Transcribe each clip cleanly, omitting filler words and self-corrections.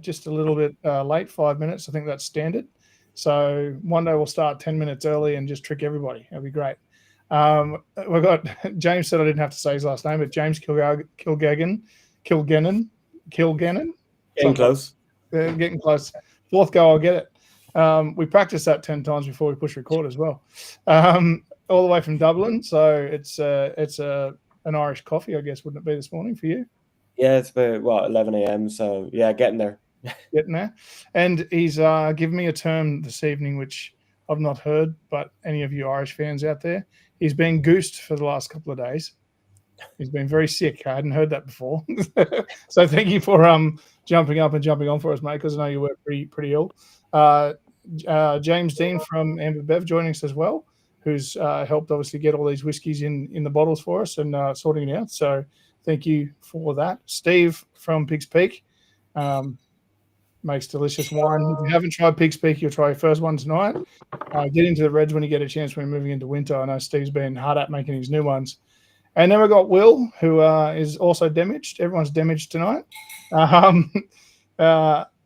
just a little bit late, 5 minutes. I think that's standard. So one day we'll start 10 minutes early and just trick everybody. That'd be great. We've got James said I didn't have to say his last name, but James Kilgannon, Getting close. Getting close. Fourth go, I'll get it. We practiced that 10 times before we push record as well. All the way from Dublin, so it's an Irish coffee, I guess, wouldn't it be this morning for you? Yeah, it's about 11 a.m. So yeah, getting there. Getting there. And he's given me a term this evening which I've not heard, but any of you Irish fans out there, he's been goosed for the last couple of days. He's been very sick. I hadn't heard that before. So thank you for jumping up and jumping on for us, mate, because I know you were pretty ill. James Dean from Amber Bev joining us as well, who's helped obviously get all these whiskies in the bottles for us and sorting it out. So thank you for that. Steve from Pigs Peak makes delicious wine. If you haven't tried Pigs Peak, you'll try your first one tonight. Get into the reds when you get a chance when we're moving into winter. I know Steve's been hard at making his new ones. And then we've got Will, who is also damaged. Everyone's damaged tonight.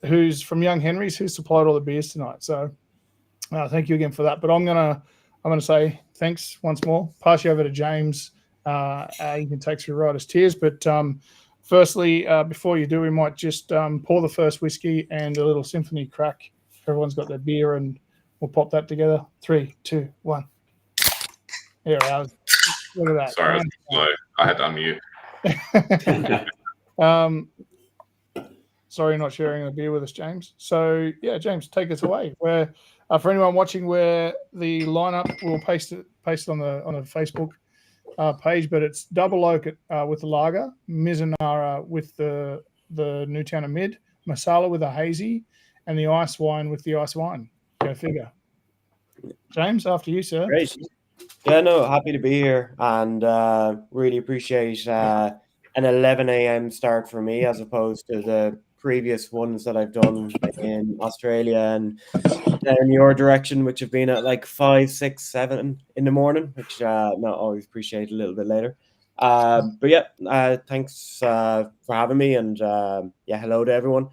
Who's from Young Henry's, who supplied all the beers tonight. So thank you again for that. But I'm gonna say thanks once more. Pass you over to James. You can take through Writer's Tears. But firstly, before you do, we might just pour the first whiskey and a little symphony crack. Everyone's got their beer, and we'll pop that together. 3, 2, 1. Here we are. Look at that. Sorry, I had to unmute. Sorry, you're not sharing a beer with us, James. So, yeah, James, take us away. Where for anyone watching, where the lineup, we'll paste it on a Facebook page, but it's double oak with the lager, Mizunara with the Newtown Mid, Masala with a hazy, and the ice wine with the ice wine. Go figure. James, after you, sir. Great. Yeah, no, happy to be here, and really appreciate an 11 a.m. start for me as opposed to the previous ones that I've done in Australia and in your direction, which have been at like 5, 6, 7 in the morning, which not always appreciate a little bit later. But yeah, thanks for having me, and yeah, hello to everyone.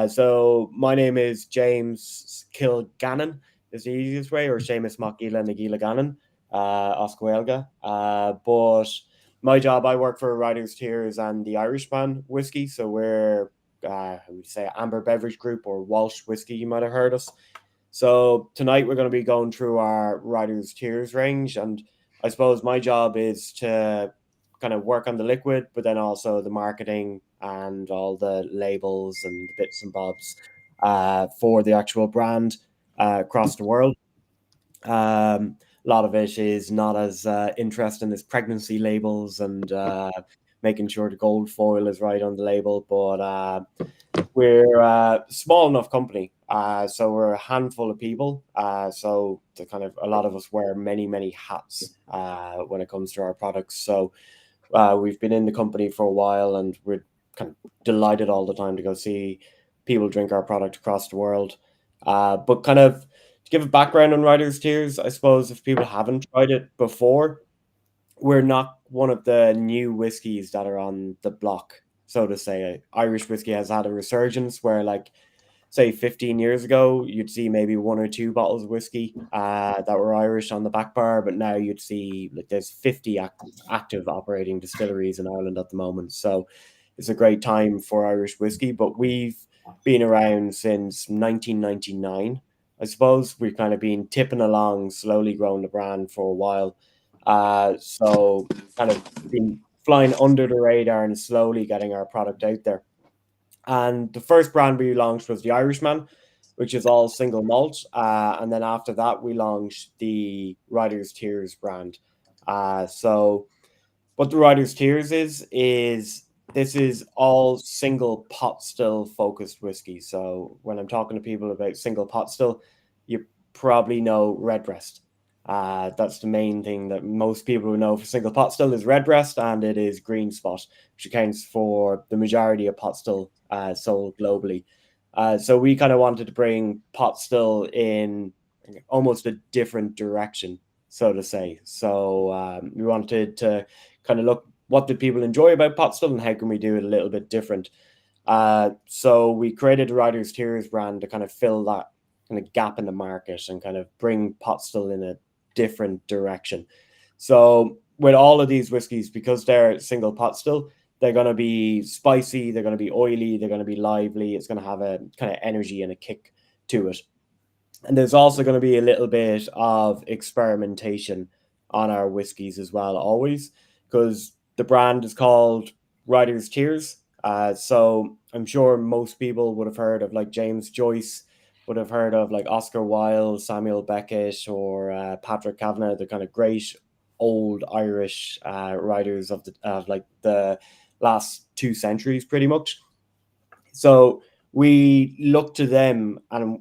So my name is James Kilgannon, is the easiest way, or Seamus Macgila Nagila Gannon, Osquelga. But my job, I work for Writer's Tears and the Irishman whiskey. So we're, I would say, Amber Beverage Group, or Walsh Whiskey, you might have heard us. So tonight we're going to be going through our Writer's Tears range. And I suppose my job is to kind of work on the liquid, but then also the marketing and all the labels and the bits and bobs for the actual brand across the world. A lot of it is not as interesting as pregnancy labels and making sure the gold foil is right on the label. But we're a small enough company, so we're a handful of people. So a lot of us wear many, many hats when it comes to our products. So we've been in the company for a while, and we're kind of delighted all the time to go see people drink our product across the world. But kind of to give a background on Writer's Tears, I suppose if people haven't tried it before, we're not one of the new whiskies that are on the block, so to say. Irish whiskey has had a resurgence where, like, say 15 years ago, you'd see maybe 1 or 2 bottles of whiskey that were Irish on the back bar, but now you'd see like there's 50 active operating distilleries in Ireland at the moment. So it's a great time for Irish whiskey, but we've been around since 1999. I suppose we've kind of been tipping along, slowly growing the brand for a while. So kind of been flying under the radar and slowly getting our product out there. And the first brand we launched was the Irishman, which is all single malt. And then after that, we launched the Writer's Tears brand. So what the Writer's Tears is this is all single pot still focused whiskey. So when I'm talking to people about single pot still, you probably know Redbreast. That's the main thing that most people would know for single pot still is Redbreast, and it is Green Spot, which accounts for the majority of pot still sold globally. So we kind of wanted to bring pot still in almost a different direction, so to say. So we wanted to kind of look, what did people enjoy about pot still and how can we do it a little bit different? So we created the Riders Tears brand to kind of fill that kind of gap in the market and kind of bring pot still in a different direction. So with all of these whiskies, because they're single pot still, they're going to be spicy, they're going to be oily, they're going to be lively. It's going to have a kind of energy and a kick to it. And there's also going to be a little bit of experimentation on our whiskies as well, always, because the brand is called Riders Tears. So I'm sure most people would have heard of like James Joyce, would have heard of like Oscar Wilde, Samuel Beckett, or Patrick Kavanagh, the kind of great old Irish writers of like the last 2 centuries, pretty much. So we look to them and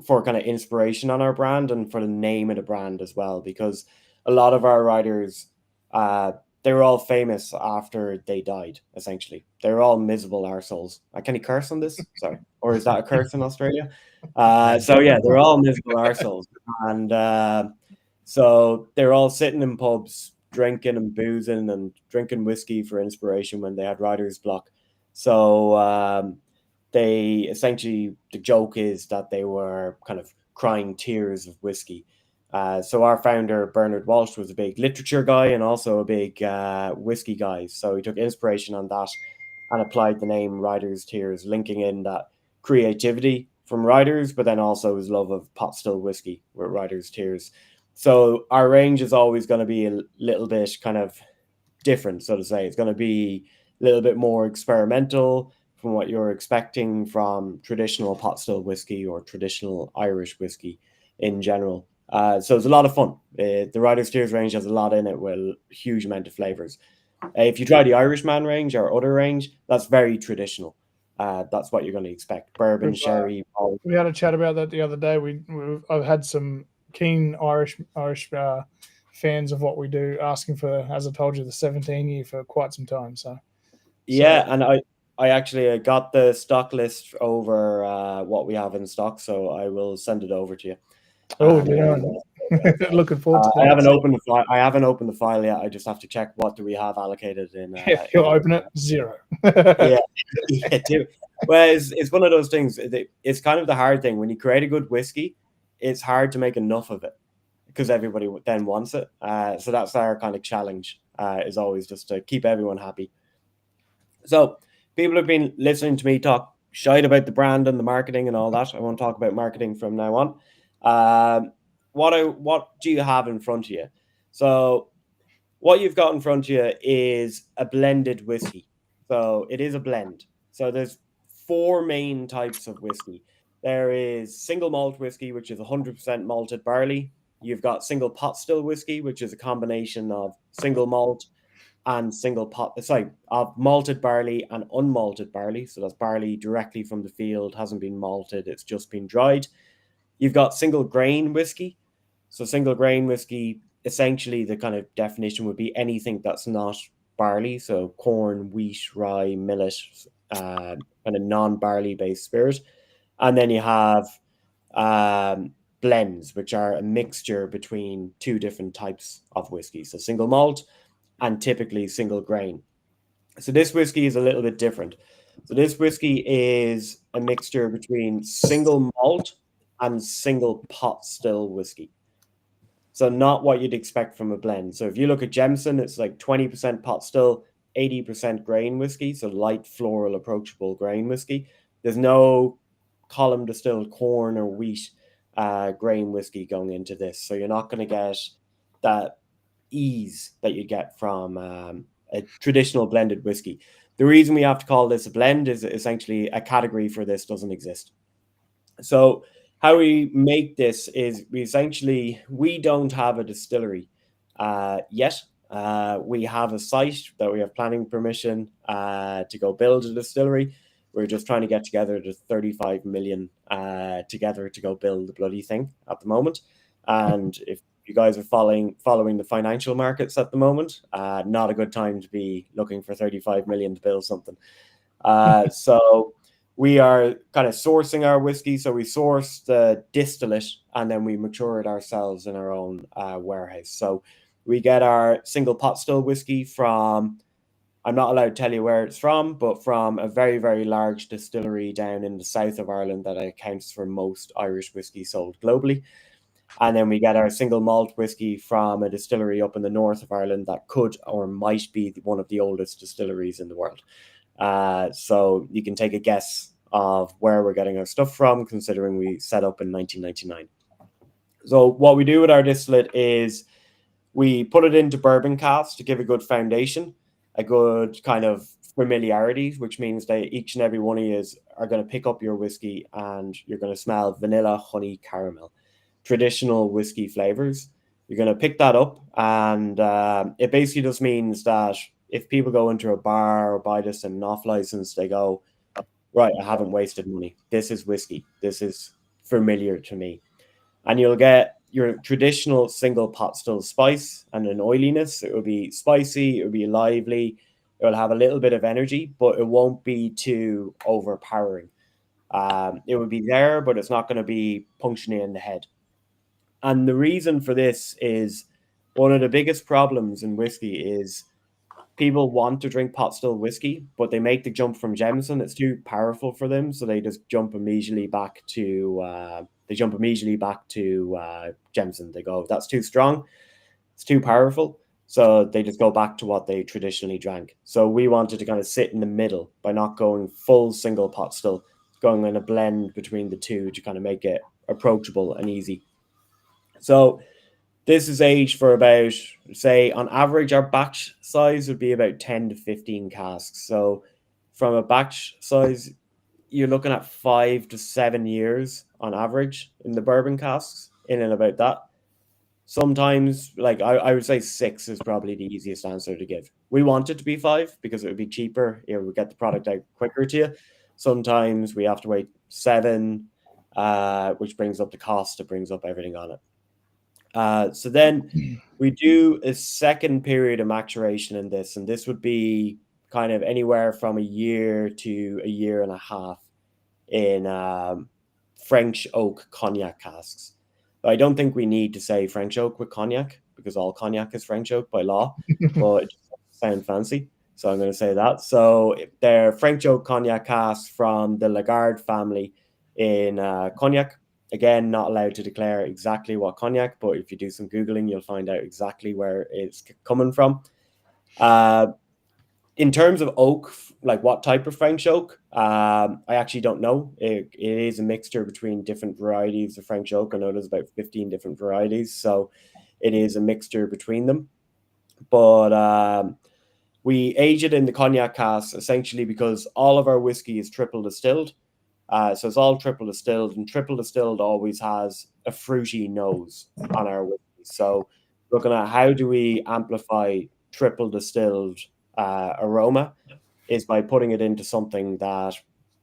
for kind of inspiration on our brand and for the name of the brand as well, because a lot of our writers, they were all famous after they died. Essentially, they were all miserable arseholes. Can you curse on this? Sorry, or is that a curse in Australia? So yeah, they're all miserable arseholes, and so they're all sitting in pubs, drinking and boozing and drinking whiskey for inspiration when they had writer's block. So they essentially, the joke is that they were kind of crying tears of whiskey. So our founder, Bernard Walsh, was a big literature guy and also a big whiskey guy. So he took inspiration on that and applied the name Riders Tears, linking in that creativity from writers, but then also his love of pot still whiskey with Riders Tears. So our range is always going to be a little bit kind of different, so to say. It's going to be a little bit more experimental from what you're expecting from traditional pot still whiskey or traditional Irish whiskey in general. So it's a lot of fun. The Riders Tears range has a lot in it with a huge amount of flavors. If you try the Irishman range or other range, that's very traditional. That's what you're going to expect. Bourbon, sherry. We had a chat about that the other day. I've had some keen Irish fans of what we do asking for, as I told you, the 17-year for quite some time. So and I actually got the stock list over what we have in stock, so I will send it over to you. Oh, looking forward to that. I haven't opened the file. I haven't opened the file yet. I just have to check what do we have allocated in. You'll open it 0. yeah, too. Well, it's one of those things. It's kind of the hard thing when you create a good whiskey. It's hard to make enough of it because everybody then wants it. So that's our kind of challenge. Is always just to keep everyone happy. So people have been listening to me talk shite about the brand and the marketing and all that. I won't talk about marketing from now on. What do you have in front of you? So what you've got in front of you is a blended whiskey. So it is a blend. So there's 4 main types of whiskey. There is single malt whiskey, which is 100% malted barley. You've got single pot still whiskey, which is a combination of single malt and of malted barley and unmalted barley. So that's barley directly from the field, hasn't been malted, it's just been dried. You've got single grain whiskey. So single grain whiskey, essentially the kind of definition would be anything that's not barley. So corn, wheat, rye, millet, kind of non-barley based spirit. And then you have blends, which are a mixture between 2 different types of whiskey. So single malt and typically single grain. So this whiskey is a little bit different. So this whiskey is a mixture between single malt and single pot still whiskey. So not what you'd expect from a blend. So if you look at Jameson, it's like 20% pot still, 80% grain whiskey. So light, floral, approachable grain whiskey. There's no column distilled corn or wheat grain whiskey going into this. So you're not going to get that ease that you get from a traditional blended whiskey. The reason we have to call this a blend is essentially a category for this doesn't exist. So how we make this is we don't have a distillery yet. We have a site that we have planning permission to go build a distillery. We're just trying to get together the 35 million together to go build the bloody thing at the moment. And if you guys are following the financial markets at the moment, not a good time to be looking for 35 million to build something. So we are kind of sourcing our whiskey. So we source the distillate and then we mature it ourselves in our own warehouse. So we get our single pot still whiskey from I'm not allowed to tell you where it's from, but from a very, very large distillery down in the south of Ireland that accounts for most Irish whiskey sold globally. And then we get our single malt whiskey from a distillery up in the north of Ireland that could or might be one of the oldest distilleries in the world. So you can take a guess of where we're getting our stuff from, considering we set up in 1999. So what we do with our distillate is we put it into bourbon casks to give a good foundation, a good kind of familiarity, which means that each and every one of you are going to pick up your whiskey and you're going to smell vanilla, honey, caramel, traditional whiskey flavors. You're going to pick that up, and it basically just means that if people go into a bar or buy this in an off license, they go, right, I haven't wasted money. This is whiskey. This is familiar to me. And you'll get your traditional single pot still spice and an oiliness. It will be spicy, it will be lively, it will have a little bit of energy, but it won't be too overpowering. It will be there, but it's not going to be punching you in the head. And the reason for this is one of the biggest problems in whiskey is people want to drink pot still whiskey, but they make the jump from Jameson. It's too powerful for them, so they just jump immediately back to Jameson. They go, that's too strong, it's too powerful, so they just go back to what they traditionally drank. So we wanted to kind of sit in the middle by not going full single pot still, going in a blend between the two to kind of make it approachable and easy. So this is aged for about, say, on average, our batch size would be about 10 to 15 casks. So from a batch size, you're looking at 5 to 7 years on average in the bourbon casks, in and about that. Sometimes, like I would say 6 is probably the easiest answer to give. We want it to be 5 because it would be cheaper. It would get the product out quicker to you. Sometimes we have to wait 7, which brings up the cost. It brings up everything on it. So then we do a second period of maturation in this, and this would be kind of anywhere from a year to a year and a half in French oak cognac casks. But I don't think we need to say French oak with cognac because all cognac is French oak by law, but it just sounds fancy. So I'm going to say that. So they're French oak cognac casks from the Lagarde family in cognac. Again, not allowed to declare exactly what cognac, but if you do some Googling, you'll find out exactly where it's coming from. In terms of oak, like what type of French oak, I actually don't know. It is a mixture between different varieties of French oak. I know there's about 15 different varieties, so it is a mixture between them. But we age it in the cognac casks essentially because all of our whiskey is triple distilled. So it's all triple distilled, and triple distilled always has a fruity nose on our whiskey. So looking at how do we amplify triple distilled aroma is by putting it into something that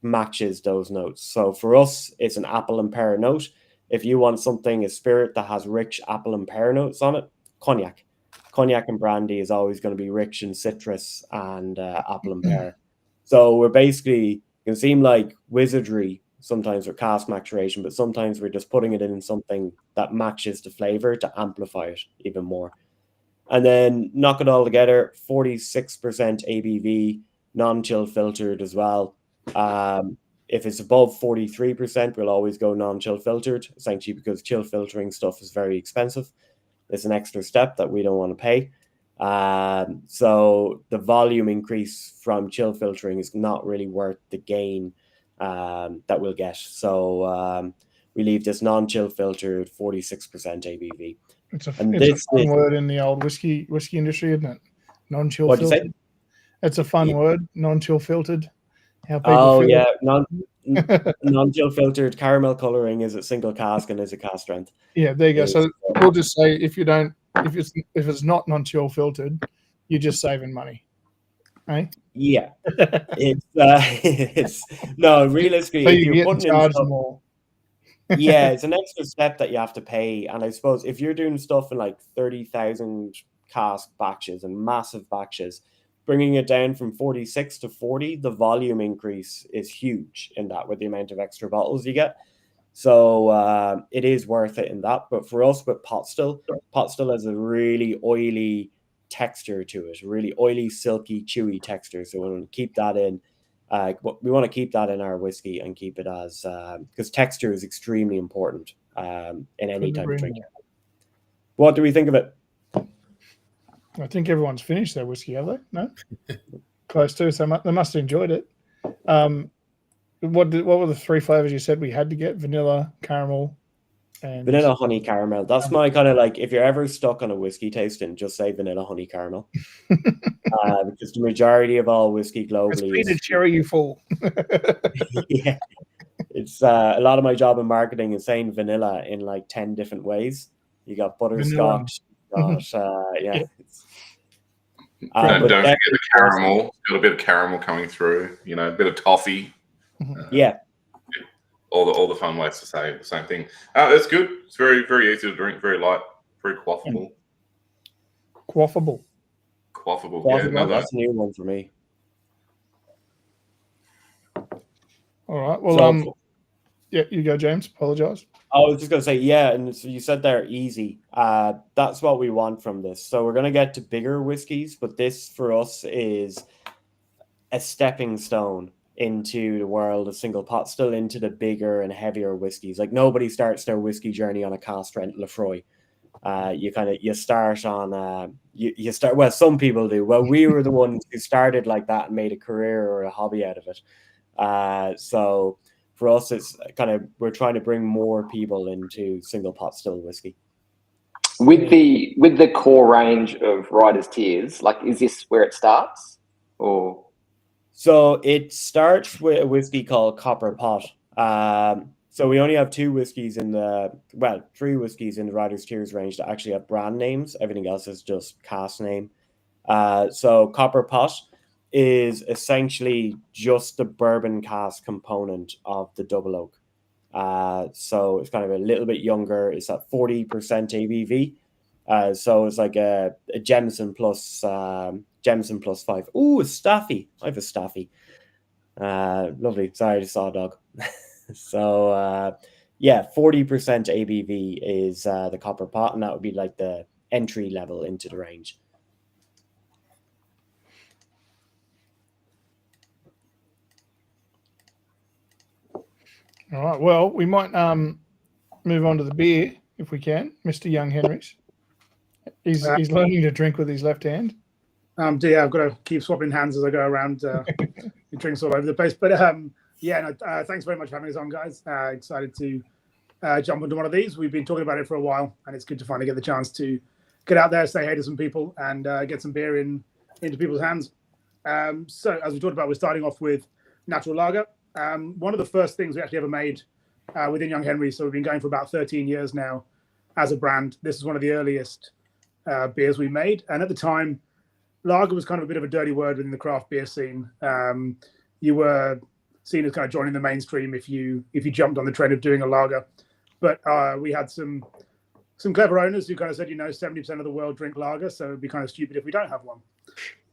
matches those notes. So for us, it's an apple and pear note. If you want something, a spirit that has rich apple and pear notes on it, cognac. Cognac and brandy is always going to be rich in citrus and apple and pear. So we're basically, it can seem like wizardry sometimes with cask maturation, but sometimes we're just putting it in something that matches the flavor to amplify it even more. And then knock it all together, 46% ABV, non-chill filtered as well. If it's above 43%, we'll always go non-chill filtered, essentially because chill filtering stuff is very expensive. It's an extra step that we don't want to pay. So the volume increase from chill filtering is not really worth the gain that we'll get. So we leave this non-chill filtered 46% ABV. It's a fun word in the old whiskey industry, isn't it? Non-chill What'd filtered. you say? It's a fun word, non-chill filtered. How people feel. Yeah, non-chill filtered caramel coloring is a single cask and is a cask strength. Yeah, there you go. So we'll just say if it's not non-chill filtered, you're just saving money. Right? Yeah. It's no, realistically, so if you're putting in stuff, more. Yeah, it's an extra step that you have to pay. And I suppose if you're doing stuff in like 30,000 cask batches and massive batches, bringing it down from 46 to 40, the volume increase is huge in that with the amount of extra bottles you get. So it is worth it in that. But for us with pot still has a really oily texture to it, really oily, silky, chewy texture. So we want to keep that in. We want to keep that in our whiskey and keep it as because texture is extremely important in any type of drink. What do we think of it? I think everyone's finished their whiskey, have they? No, close to. So they must have enjoyed it. What were the 3 flavors you said we had to get? Vanilla, caramel, and vanilla, honey, caramel. That's my kind of like, if you're ever stuck on a whiskey tasting, just say vanilla, honey, caramel. Because the majority of all whiskey globally is cherry you fool. Yeah, it's a lot of my job in marketing is saying vanilla in like 10 different ways. You got butterscotch, got yeah. Don't forget the caramel. Got a bit of caramel coming through. You know, a bit of toffee. Yeah. All the fun ways to say the same thing. It's good. It's very, very easy to drink. Very light. Very quaffable. Quaffable. Yeah, that's a new one for me. All right. Well, yeah, you go, James. Apologize. I was just going to say, yeah, and so you said they're easy. That's what we want from this. So we're going to get to bigger whiskeys, but this for us is a stepping stone into the world of single pot, still into the bigger and heavier whiskeys. Like nobody starts their whiskey journey on a cask strength Lefroy. You start on you start, well, some people do. Well, we were the ones who started like that and made a career or a hobby out of it. So for us, it's kind of, we're trying to bring more people into single pot still whiskey. With the core range of Riders Tiers, like, is this where it starts, or? So it starts with a whiskey called Copper Pot. So we only have 3 whiskeys in the Riders Tiers range that actually have brand names. Everything else is just cask name. So Copper Pot is essentially just the bourbon cask component of the double oak. So it's kind of a little bit younger. It's at 40% ABV. So it's like a Jameson plus 5. Ooh, a Staffy. I have a Staffy. Lovely. Sorry, I just saw a dog. So 40% ABV is the Copper Pot, and that would be like the entry level into the range. All right. Well, we might move on to the beer if we can, Mr. Young Henrys. He's learning to drink with his left hand. Yeah, I've got to keep swapping hands as I go around. Drinks all over the place. But thanks very much for having us on, guys. Excited to jump into one of these. We've been talking about it for a while, and it's good to finally get the chance to get out there, say hey to some people, and get some beer into people's hands. So as we talked about, we're starting off with natural lager. One of the first things we actually ever made within Young Henry. So we've been going for about 13 years now as a brand. This is one of the earliest beers we made. And at the time, lager was kind of a bit of a dirty word within the craft beer scene. You were seen as kind of joining the mainstream if you jumped on the trend of doing a lager. But we had some clever owners who kind of said, 70% of the world drink lager, so it'd be kind of stupid if we don't have one.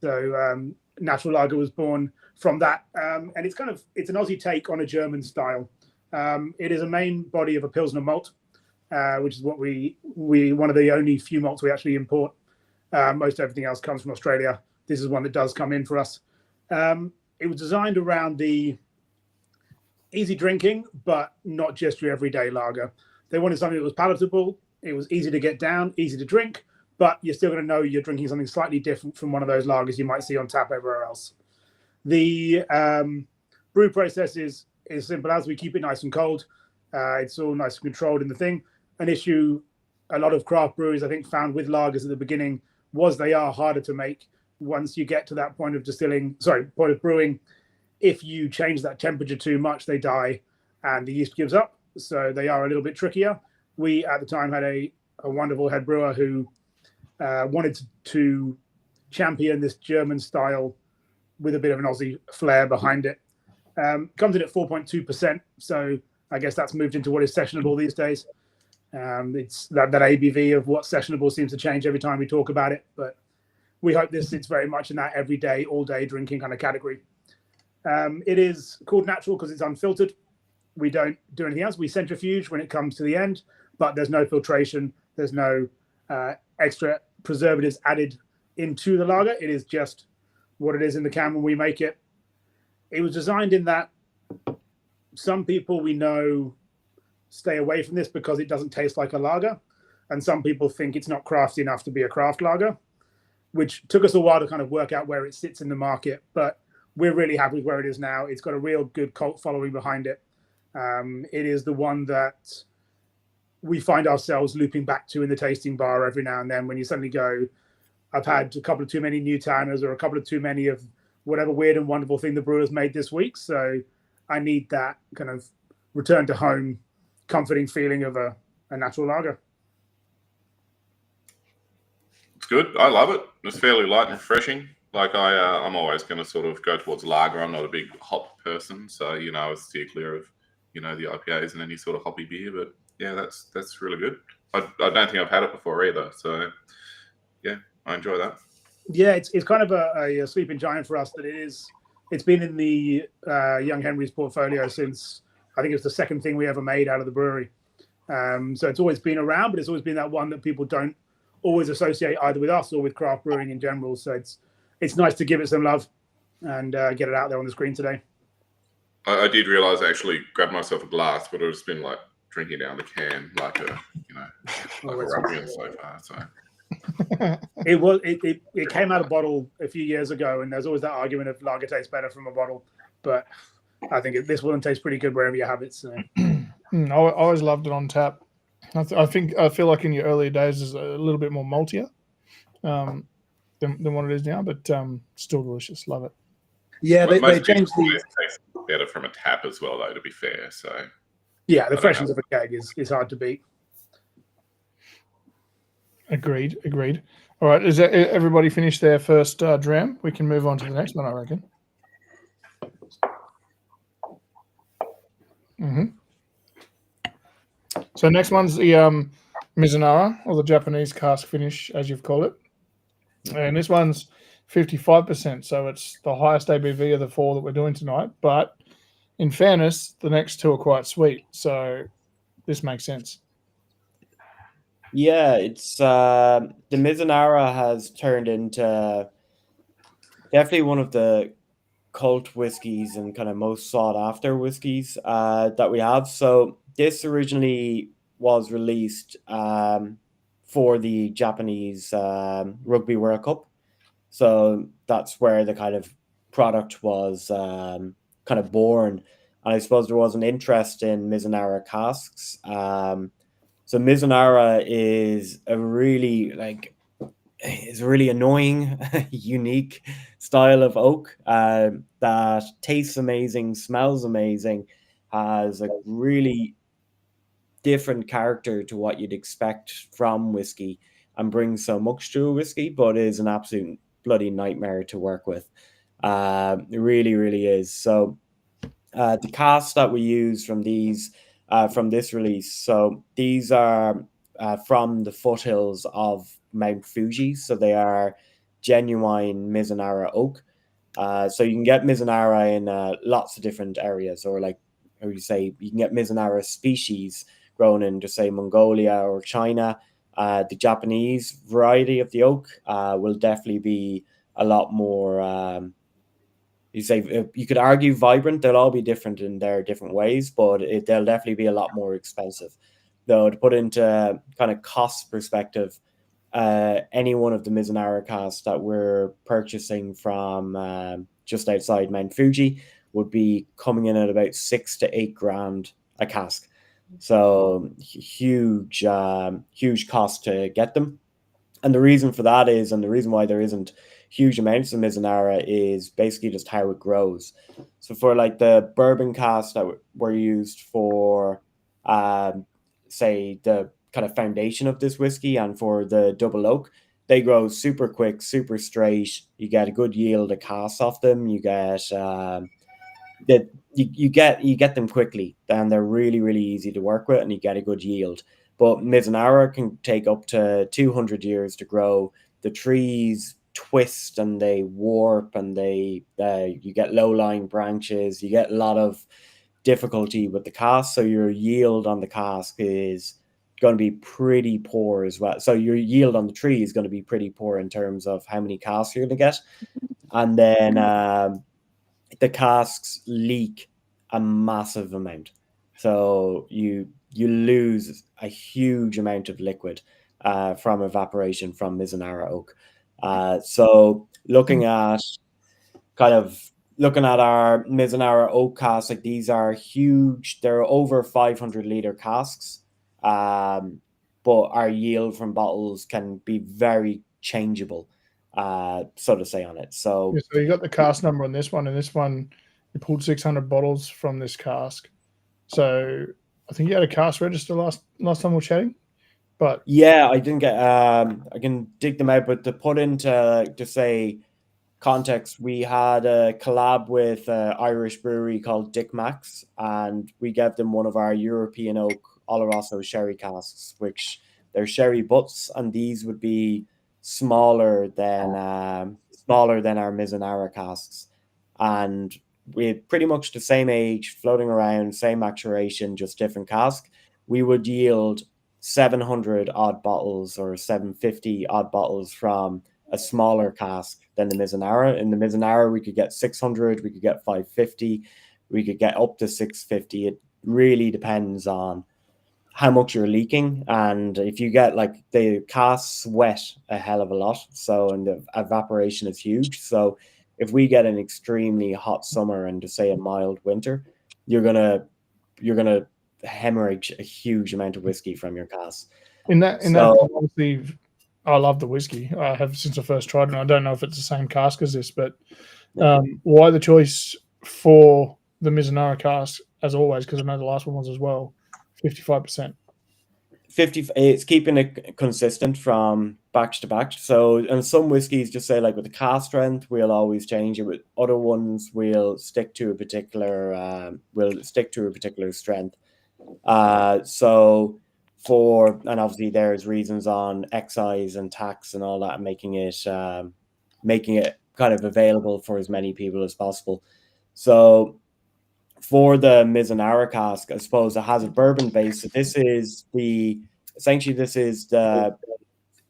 So natural lager was born from that, and it's an Aussie take on a German style. It is a main body of a Pilsner malt, which is what we one of the only few malts we actually import. Most everything else comes from Australia. This is one that does come in for us. It was designed around the easy drinking, but not just your everyday lager. They wanted something that was palatable. It was easy to get down, easy to drink, but you're still going to know you're drinking something slightly different from one of those lagers you might see on tap everywhere else. The brew process is simple as. We keep it nice and cold. It's all nice and controlled in the thing. An issue a lot of craft breweries, I think, found with lagers at the beginning was they are harder to make once you get to that point of brewing. If you change that temperature too much, they die and the yeast gives up. So they are a little bit trickier. We, at the time, had a wonderful head brewer who wanted to champion this German style with a bit of an Aussie flair behind it. Comes in at 4.2%. So I guess that's moved into what is sessionable these days. It's that ABV of what sessionable seems to change every time we talk about it. But we hope this sits very much in that everyday, all-day drinking kind of category. It is called natural because it's unfiltered. We don't do anything else. We centrifuge when it comes to the end, but there's no filtration. There's no extra preservatives added into the lager. It is just what it is in the can when we make it. It was designed in that some people we know stay away from this because it doesn't taste like a lager, and some people think it's not crafty enough to be a craft lager, which took us a while to kind of work out where it sits in the market. But we're really happy with where it is now. It's got a real good cult following behind it. It is the one that we find ourselves looping back to in the tasting bar every now and then when you suddenly go, I've had a couple of too many Newtowners or a couple of too many of whatever weird and wonderful thing the brewers made this week. So I need that kind of return to home, comforting feeling of a natural lager. It's good. I love it. It's fairly light and refreshing. Like I'm always going to sort of go towards lager. I'm not a big hop person, so I steer clear of the IPAs and any sort of hoppy beer. But yeah, that's really good. I don't think I've had it before either. So yeah, I enjoy that. Yeah, it's kind of a sleeping giant for us. That it's been in the Young Henry's portfolio since I think it was the second thing we ever made out of the brewery. So it's always been around, but it's always been that one that people don't always associate either with us or with craft brewing in general. So it's nice to give it some love and get it out there on the screen today. I did realize I actually grabbed myself a glass, but it's been like drinking down the can like a ruffian so far. So it came out of bottle a few years ago, and there's always that argument of lager tastes better from a bottle, but I think this one tastes pretty good wherever you have it. So I always loved it on tap. I feel like in your earlier days is a little bit more maltier than what it is now, but still delicious. Love it. Yeah, they changed the taste better from a tap as well, though. To be fair, so yeah, the freshness of a keg is hard to beat. Agreed. All right, is that everybody finished their first dram? We can move on to the next one, I reckon. So next one's the Mizunara, or the Japanese cask finish, as you've called it. And this one's 55%, so it's the highest ABV of the four that we're doing tonight. But in fairness, the next two are quite sweet, so this makes sense. Yeah, it's the Mizunara has turned into definitely one of the cult whiskies and kind of most sought after whiskies that we have. So this originally was released for the Japanese Rugby World Cup. So that's where the kind of product was kind of born. And I suppose there was an interest in Mizunara casks. So Mizunara is a really annoying, unique style of oak that tastes amazing, smells amazing, has a really different character to what you'd expect from whiskey, and brings so much to a whiskey, but is an absolute bloody nightmare to work with. It really, really is. So the casks that we use from this release, so these are from the foothills of Mount Fuji, so they are genuine Mizunara oak. So you can get Mizunara in lots of different areas, or you can get Mizunara species grown in, just say, Mongolia or China. The Japanese variety of the oak will definitely be a lot more. You could argue vibrant. They'll all be different in their different ways, but they'll definitely be a lot more expensive. Though, to put into kind of cost perspective, any one of the Mizunara casks that we're purchasing from just outside Mount Fuji would be coming in at about $6,000 to $8,000 a cask. So huge cost to get them. And the reason for that is, and the reason why there isn't huge amounts of Mizunara, is basically just how it grows. So for like the bourbon casks that were used for, say, the kind of foundation of this whiskey, and for the double oak, they grow super quick, super straight. You get a good yield of casks off them. You get you get them quickly, and they're really, really easy to work with, and you get a good yield. But Mizunara can take up to 200 years to grow. The trees twist and they warp, and you get low-lying branches. You get a lot of difficulty with the cask, so your yield on the cask is going to be pretty poor as well. So your yield on the tree is going to be pretty poor in terms of how many casks you're going to get. And then the casks leak a massive amount. So you lose a huge amount of liquid from evaporation from Mizunara oak. So looking at our Mizunara oak casks, like these are huge. They're over 500-liter casks, but our yield from bottles can be very changeable, so to say, on it. So, yeah, so you got the cask number on this one, and this one you pulled 600 bottles from this cask. So I think you had a cask register last time we were chatting. But yeah, I didn't get. I can dig them out, but to put into to say context, we had a collab with an Irish brewery called Dick Max, and we gave them one of our European oak Oloroso sherry casks, which they're sherry butts, and these would be smaller than our Mizunara casks, and with pretty much the same age, floating around, same maturation, just different cask. We would yield 700 odd bottles or 750 odd bottles from a smaller cask than the Mizunara. In the Mizunara, we could get 600, we could get 550, we could get up to 650. It really depends on how much you're leaking, and if you get like the casks wet a hell of a lot, so and the evaporation is huge. So if we get an extremely hot summer and just say a mild winter, you're gonna hemorrhage a huge amount of whiskey from your casks. in that obviously, I love the whiskey. I have since I first tried it. And I don't know if it's the same cask as this, but why the choice for the Mizunara cask as always? Because I know the last one was as well 55%. 50. It's keeping it consistent from batch to batch. So, and some whiskeys just say like with the cask strength, we'll always change it. With other ones, we'll stick to a particular strength. So and obviously there's reasons on excise and tax and all that, making it kind of available for as many people as possible. So for the Mizunara cask, I suppose it has a bourbon base. So this is the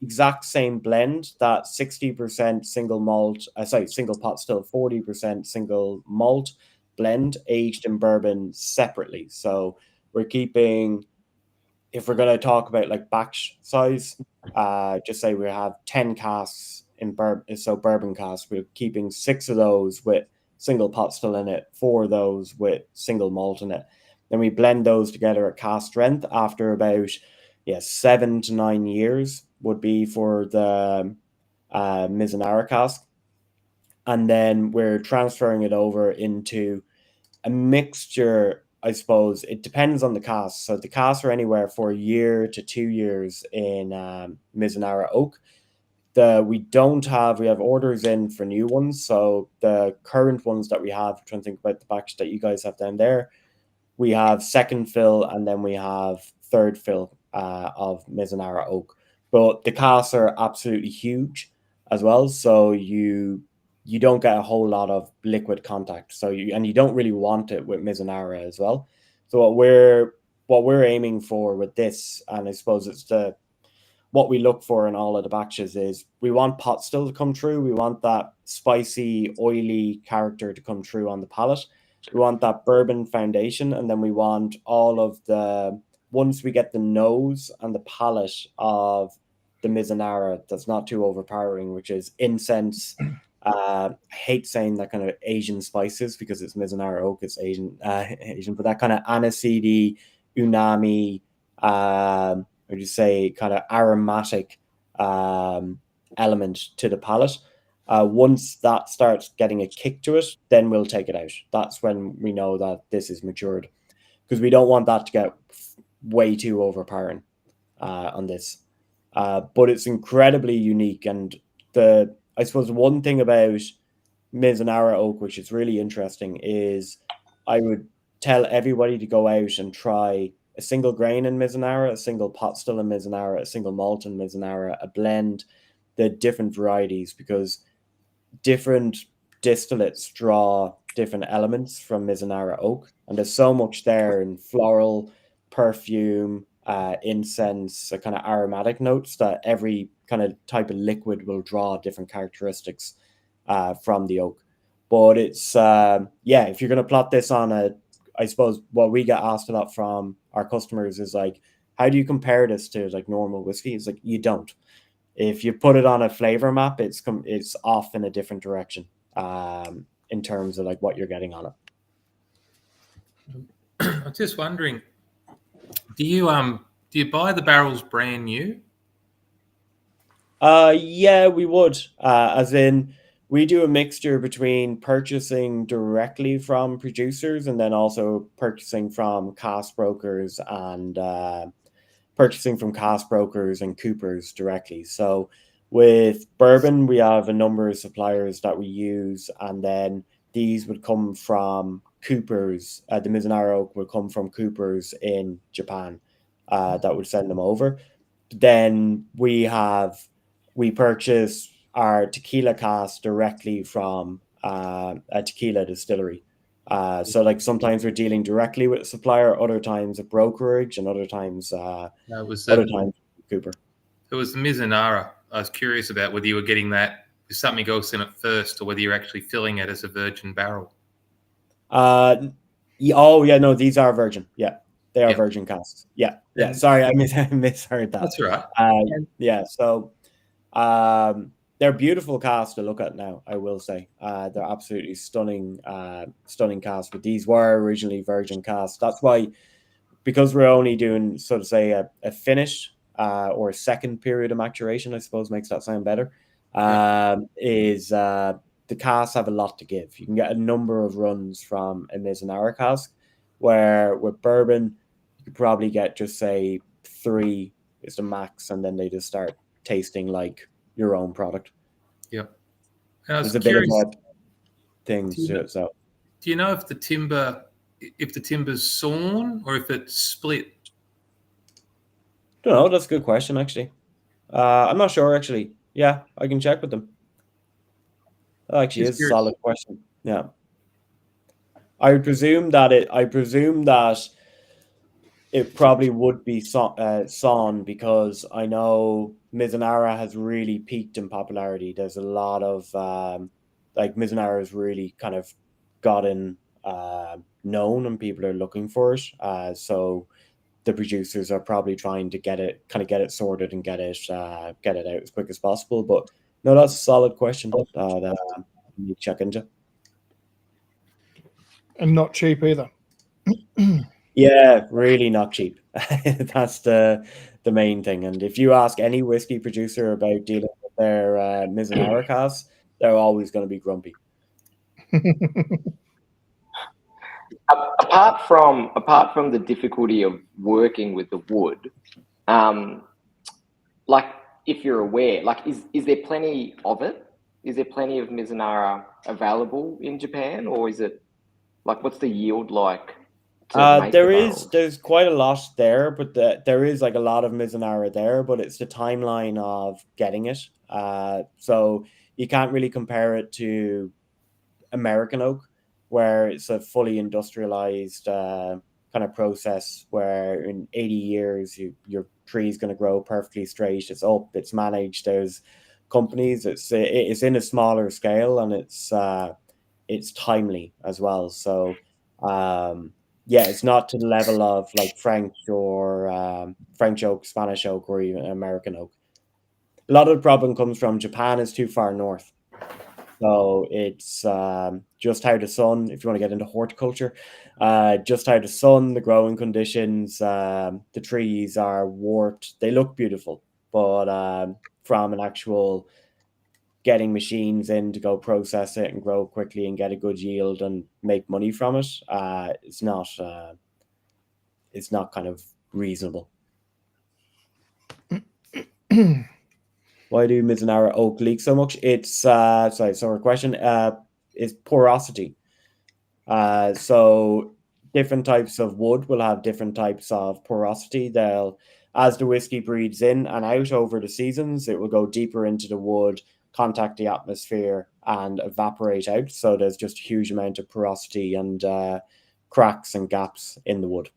exact same blend, that 60% single pot still, 40% single malt blend aged in bourbon separately. So we're keeping, if we're going to talk about like batch size, just say we have 10 casks in bourbon casks, we're keeping 6 of those with single pot still in it, 4 of those with single malt in it. Then we blend those together at cask strength after about 7 to 9 years would be for the Mizunara cask. And then we're transferring it over into a mixture. I suppose it depends on the cask. So the casks are anywhere for a year to 2 years in Mizunara oak. We have orders in for new ones. So the current ones that we have, I'm trying to think about the batch that you guys have down there, we have second fill and then we have third fill of Mizunara oak. But the casks are absolutely huge as well. So you don't get a whole lot of liquid contact. So you don't really want it with Mizunara as well. So what we're aiming for with this, and I suppose it's what we look for in all of the batches, is we want pot still to come through. We want that spicy, oily character to come through on the palate. We want that bourbon foundation, and then we want all of once we get the nose and the palate of the Mizunara that's not too overpowering, which is incense. I hate saying that kind of Asian spices because it's Mizunara oak, it's Asian, but that kind of aniseedy, umami, or you say kind of aromatic element to the palate. Once that starts getting a kick to it, then we'll take it out. That's when we know that this is matured, because we don't want that to get way too overpowering on this. But it's incredibly unique, and I suppose one thing about Mizunara oak, which is really interesting, is I would tell everybody to go out and try a single grain in Mizunara, a single pot still in Mizunara, a single malt in Mizunara, a blend, the different varieties, because different distillates draw different elements from Mizunara oak, and there's so much there in floral, perfume, incense, kind of aromatic notes that every kind of type of liquid will draw different characteristics from the oak. But it's if you're going to plot this on I suppose what we get asked a lot from our customers is like, how do you compare this to like normal whiskey? It's like, you don't. If you put it on a flavor map, it's off in a different direction in terms of like what you're getting on it. I'm just wondering, do you buy the barrels brand new? Yeah, we would. As in, we do a mixture between purchasing directly from producers and then also purchasing from cask brokers and coopers directly. So with bourbon, we have a number of suppliers that we use, and then these would come from coopers. The Mizunara oak would come from coopers in Japan that would send them over. Then we purchase our tequila cask directly from a tequila distillery. So like sometimes we're dealing directly with a supplier, other times a brokerage, and other times Cooper. It was the Mizunara. I was curious about whether you were getting that with something else in it first, or whether you're actually filling it as a virgin barrel. These are virgin. Yeah, they are virgin casks. Yeah. Sorry, I misheard that. That's right. So they're beautiful casks to look at now, I will say. They're absolutely stunning casks, but these were originally virgin casks. That's why, because we're only doing, so to say, a finish or a second period of maturation, I suppose makes that sound better, the casks have a lot to give. You can get a number of runs from a Mizunara cask, where with bourbon, you could probably get just say 3 is the max, and then they just start tasting like your own product. Yeah. There's a bit of a thing to it. So, do you know if the timber's sawn or if it's split? I don't know. That's a good question, actually. I'm not sure, actually. Yeah, I can check with them. That actually is a solid question. Yeah. I presume that it probably would be sawn, because I know Mizunara has really peaked in popularity. There's a lot of Mizunara has really kind of gotten known, and people are looking for it. So the producers are probably trying to get it sorted and get it out as quick as possible. But no, that's a solid question that you need to check into. And not cheap either. Yeah, really not cheap. That's the main thing. And if you ask any whiskey producer about dealing with their Mizunara casks, they're always going to be grumpy. Apart from the difficulty of working with the wood, if you're aware, is there plenty of it? Is there plenty of Mizunara available in Japan, or is it what's the yield like? There's quite a lot there, but there is like a lot of Mizunara there, but it's the timeline of getting it. So you can't really compare it to American oak, where it's a fully industrialized kind of process where in 80 years your tree is going to grow perfectly straight. It's up, it's managed. There's companies. It's in a smaller scale, and it's timely as well. So it's not to the level of like French or French oak, Spanish oak, or even American oak. A lot of the problem comes from Japan is too far north. So it's just how the sun, if you want to get into horticulture, just how the sun, the growing conditions, the trees are warped. They look beautiful, but from an actual getting machines in to go process it and grow quickly and get a good yield and make money from it, it's not kind of reasonable. Why do Mizunara oak leak so much? It's so our question is porosity. So different types of wood will have different types of porosity. As the whiskey breeds in and out over the seasons, it will go deeper into the wood, contact the atmosphere, and evaporate out. So there's just a huge amount of porosity and cracks and gaps in the wood.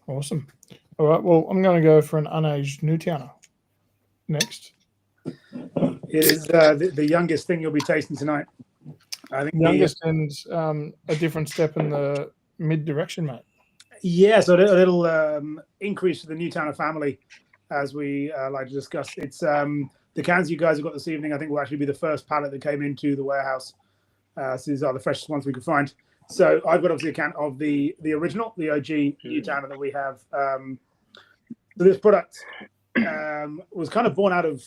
Awesome. All right. Well, I'm going to go for an unaged Newtowner next. It is the youngest thing you'll be tasting tonight. I think Youngest and a different step in the mid direction, mate. Yeah, so a little increase to the Newtowner family, as we like to discuss. It's the cans you guys have got this evening, I think, will actually be the first pallet that came into the warehouse. So these are the freshest ones we could find. So I've got obviously a can of the original, the OG Newtowner that we have. So this product was kind of born out of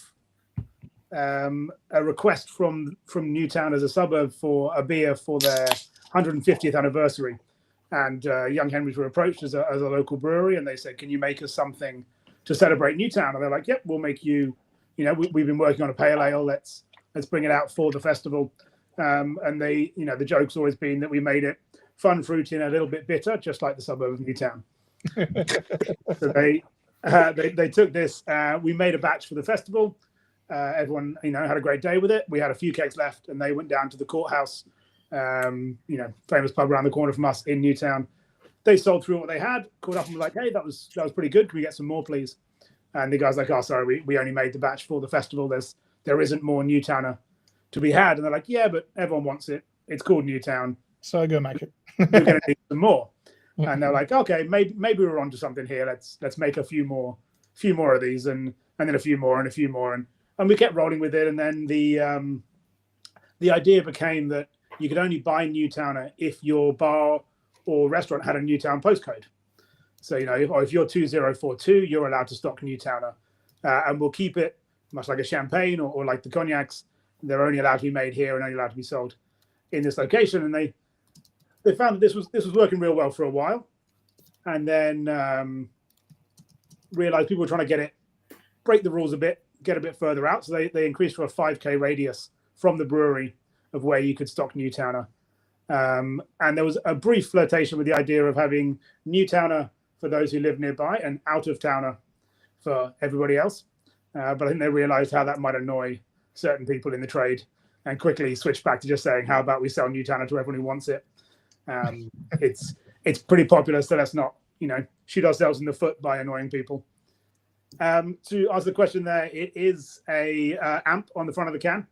a request from Newtown as a suburb for a beer for their 150th anniversary. And Young Henrys were approached as a local brewery, and they said, "Can you make us something to celebrate Newtown?" And they're like, "Yep, we'll make you. You know, we've been working on a pale ale. Let's bring it out for the festival." And they, you know, the joke's always been that we made it fun, fruity, and a little bit bitter, just like the suburb of Newtown. So they took this. We made a batch for the festival. Everyone, you know, had a great day with it. We had a few kegs left, and they went down to the courthouse. You know, famous pub around the corner from us in Newtown. They sold through what they had, called up and were like, "Hey, that was pretty good. Can we get some more, please?" And the guy's like, "Oh, sorry, we only made the batch for the festival. There isn't more Newtowner to be had." And they're like, "Yeah, but everyone wants it. It's called Newtown. So go make it. We're going to need some more." And they're like, "Okay, maybe we're onto something here. Let's make a few more of these, and then a few more and a few more." And we kept rolling with it. And then the idea became that you could only buy Newtowner if your bar or restaurant had a Newtown postcode. So, you know, if you're 2042, you're allowed to stock Newtowner. And we'll keep it much like a champagne or like the cognacs. They're only allowed to be made here and only allowed to be sold in this location. And they found that this was working real well for a while. And then realized people were trying to break the rules a bit, get a bit further out. So they increased to a 5K radius from the brewery of where you could stock Newtowner. And there was a brief flirtation with the idea of having Newtowner for those who live nearby and out of towner for everybody else. But I think they realized how that might annoy certain people in the trade and quickly switched back to just saying, "How about we sell Newtowner to everyone who wants it?" It's pretty popular, so let's not, you know, shoot ourselves in the foot by annoying people. To answer the question there, it is a amp on the front of the can.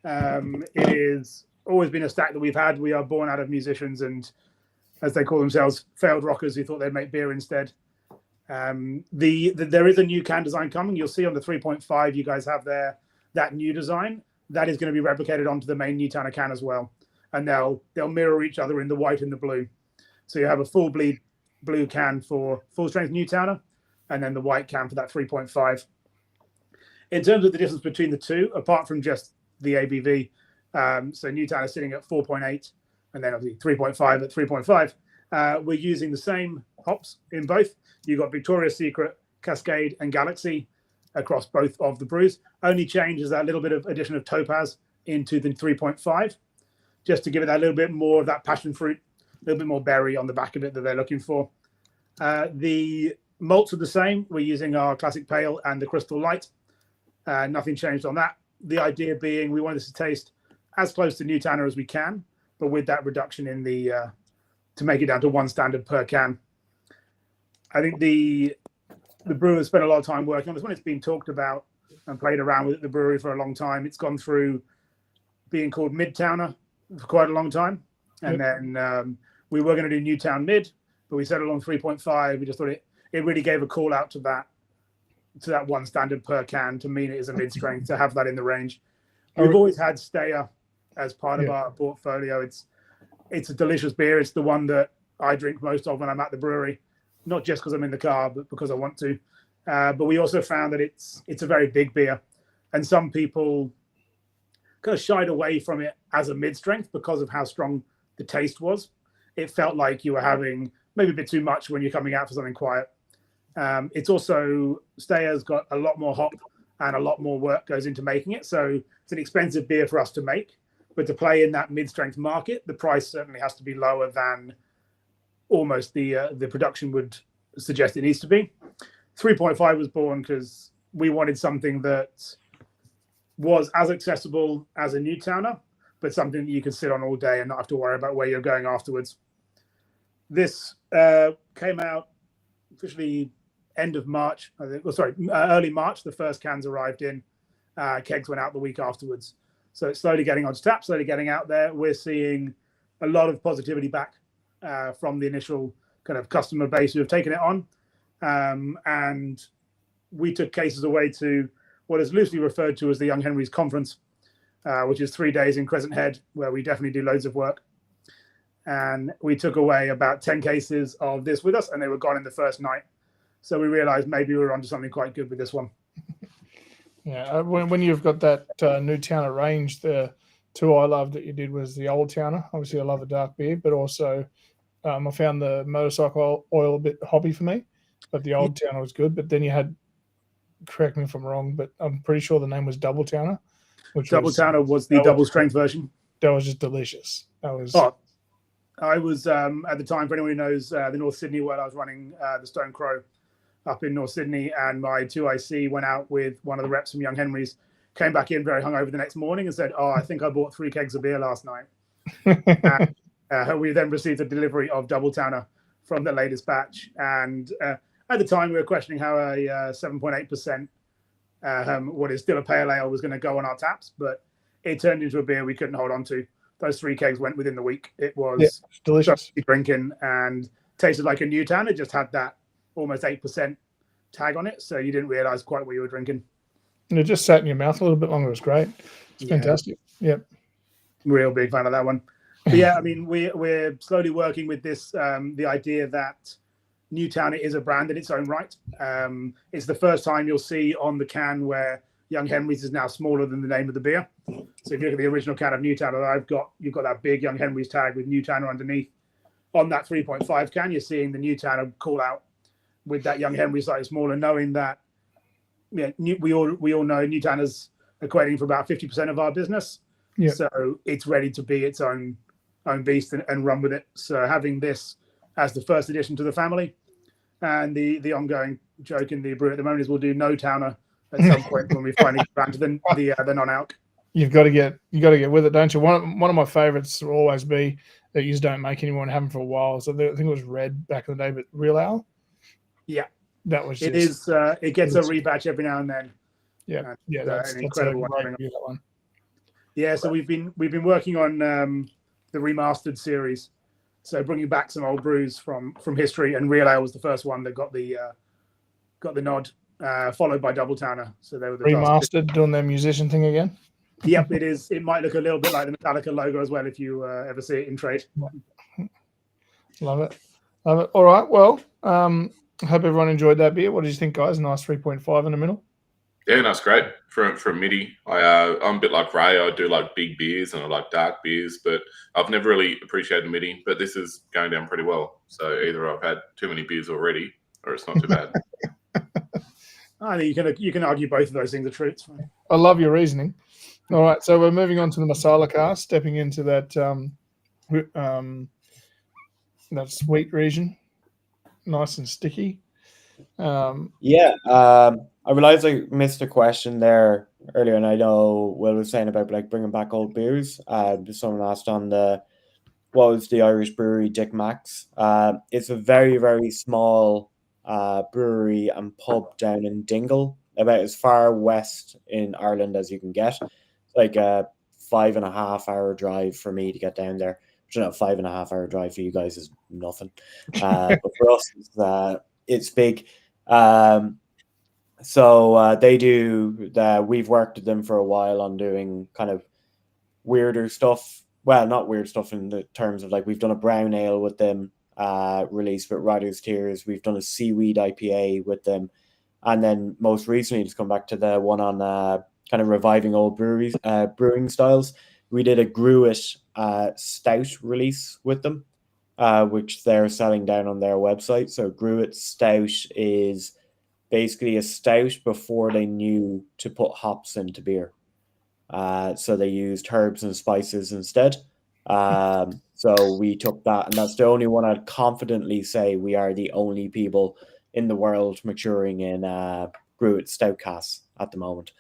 It is always been a stack that we've had. We are born out of musicians and, as they call themselves, failed rockers who thought they'd make beer instead. There is a new can design coming. You'll see on the 3.5 you guys have there that new design. That is going to be replicated onto the main Newtowner can as well. And they'll mirror each other in the white and the blue. So you have a full bleed blue can for full strength Newtowner, and then the white can for that 3.5. In terms of the difference between the two, apart from just the ABV, so Newtown is sitting at 4.8, and then obviously 3.5 at 3.5. We're using the same hops in both. You've got Victoria's Secret, Cascade, and Galaxy across both of the brews. Only change is that little bit of addition of Topaz into the 3.5, just to give it that little bit more of that passion fruit, a little bit more berry on the back of it that they're looking for. The malts are the same. We're using our Classic Pale and the Crystal Light. Nothing changed on that. The idea being we want this to taste as close to Newtowner as we can, but with that reduction in to make it down to one standard per can. I think the brewers spent a lot of time working on this one. It's been talked about and played around with at the brewery for a long time. It's gone through being called Midtowner for quite a long time. And then we were going to do Newtown Mid, but we settled on 3.5. We just thought it really gave a call out to that one standard per can to mean it is a mid strength, to have that in the range. We've always had Stayer as part of our portfolio. It's a delicious beer. It's the one that I drink most of when I'm at the brewery, not just because I'm in the car, but because I want to. But we also found that it's a very big beer, and some people kind of shied away from it as a mid strength because of how strong the taste was. It felt like you were having maybe a bit too much when you're coming out for something quiet. It's also, Stayer's got a lot more hop and a lot more work goes into making it. So it's an expensive beer for us to make, but to play in that mid-strength market, the price certainly has to be lower than almost the production would suggest it needs to be. 3.5 was born because we wanted something that was as accessible as a Newtowner, but something that you could sit on all day and not have to worry about where you're going afterwards. This came out officially end of March, I think. Well, sorry, early March. The first cans arrived in. Kegs went out the week afterwards. So it's slowly getting onto tap, slowly getting out there. We're seeing a lot of positivity back from the initial kind of customer base who have taken it on. And we took cases away to what is loosely referred to as the Young Henry's Conference, which is 3 days in Crescent Head, where we definitely do loads of work. And we took away about 10 cases of this with us, and they were gone in the first night. So we realized maybe we were onto something quite good with this one. Yeah, when you've got that New Towner range, the two I loved that you did was the Old Towner. Obviously, I love a dark beer, but also I found the motorcycle oil a bit hoppy for me, but the Old Towner was good. But then you had, correct me if I'm wrong, but I'm pretty sure the name was Double Towner. Double Towner was the double strength version. That was just delicious. That was. Oh, I was at the time, for anyone who knows the North Sydney well, I was running the Stone Crow up in North Sydney, and my 2IC went out with one of the reps from Young Henry's, came back in very hungover the next morning and said, "Oh, I think I bought 3 kegs of beer last night." And we then received a delivery of Double Towner from the latest batch. And at the time, we were questioning how a 7.8%, what is still a pale ale, was going to go on our taps, but it turned into a beer we couldn't hold on to. Those 3 kegs went within the week. It was delicious drinking and tasted like a new town. It just had that almost 8% tag on it, so you didn't realize quite what you were drinking. And it just sat in your mouth a little bit longer. It was great. It's fantastic. Yep. Real big fan of that one. But yeah, I mean, we're slowly working with this, the idea that Newtown is a brand in its own right. It's the first time you'll see on the can where Young Henry's is now smaller than the name of the beer. So if you look at the original can of Newtown that I've got, you've got that big Young Henry's tag with Newtowner underneath. On that 3.5 can, you're seeing the Newtowner call out with that Young Henry slightly smaller, knowing that we all know Newtowner's equating for about 50% of our business. Yeah. So it's ready to be its own beast and run with it. So having this as the first addition to the family, and the ongoing joke in the brew at the moment is we'll do no Towner at some point when we finally get around to the non-alc. You've got to get with it, don't you? One of my favorites will always be that you just don't make anymore and have them for a while. So I think it was Red back in the day, but Real Ale. Yeah, that was. It gets a rebatch every now and then. Yeah, that's an incredible one. That one. Yeah, so we've been working on the remastered series, so bringing back some old brews from history. And Real Ale was the first one that got the nod, followed by Double Towner. So they were the remastered, doing their musician thing again. Yep, it is. It might look a little bit like the Metallica logo as well if you ever see it in trade. Love it. All right. Well, I hope everyone enjoyed that beer. What did you think, guys? Nice 3.5 in the middle. Yeah, that's great. For MIDI, I'm a bit like Ray. I do like big beers and I like dark beers, but I've never really appreciated MIDI. But this is going down pretty well. So either I've had too many beers already, or it's not too bad. I think you can argue both of those things are true. It's fine. I love your reasoning. All right, so we're moving on to the Masala cast, stepping into that that sweet region, nice and sticky. I realized I missed a question there earlier, and I know Will was saying about like bringing back old beers. Someone asked on what was the Irish brewery Dick Mack's. It's a very, very small brewery and pub down in Dingle, about as far west in Ireland as you can get. Like a 5.5 hour drive for me to get down there. Which, 5.5 hour drive for you guys is nothing. But for us, it's big. So they do we've worked with them for a while on doing kind of weirder stuff. Well, not weird stuff in the terms of like we've done a brown ale with them, released with Riders Tears. We've done a seaweed IPA with them, and then most recently, just come back to the one on kind of reviving old brewing styles. We did a Gruit stout release with them, which they're selling down on their website. So Gruit stout is basically a stout before they knew to put hops into beer. So they used herbs and spices instead. So we took that, and that's the only one I'd confidently say we are the only people in the world maturing in Gruit stout casks at the moment.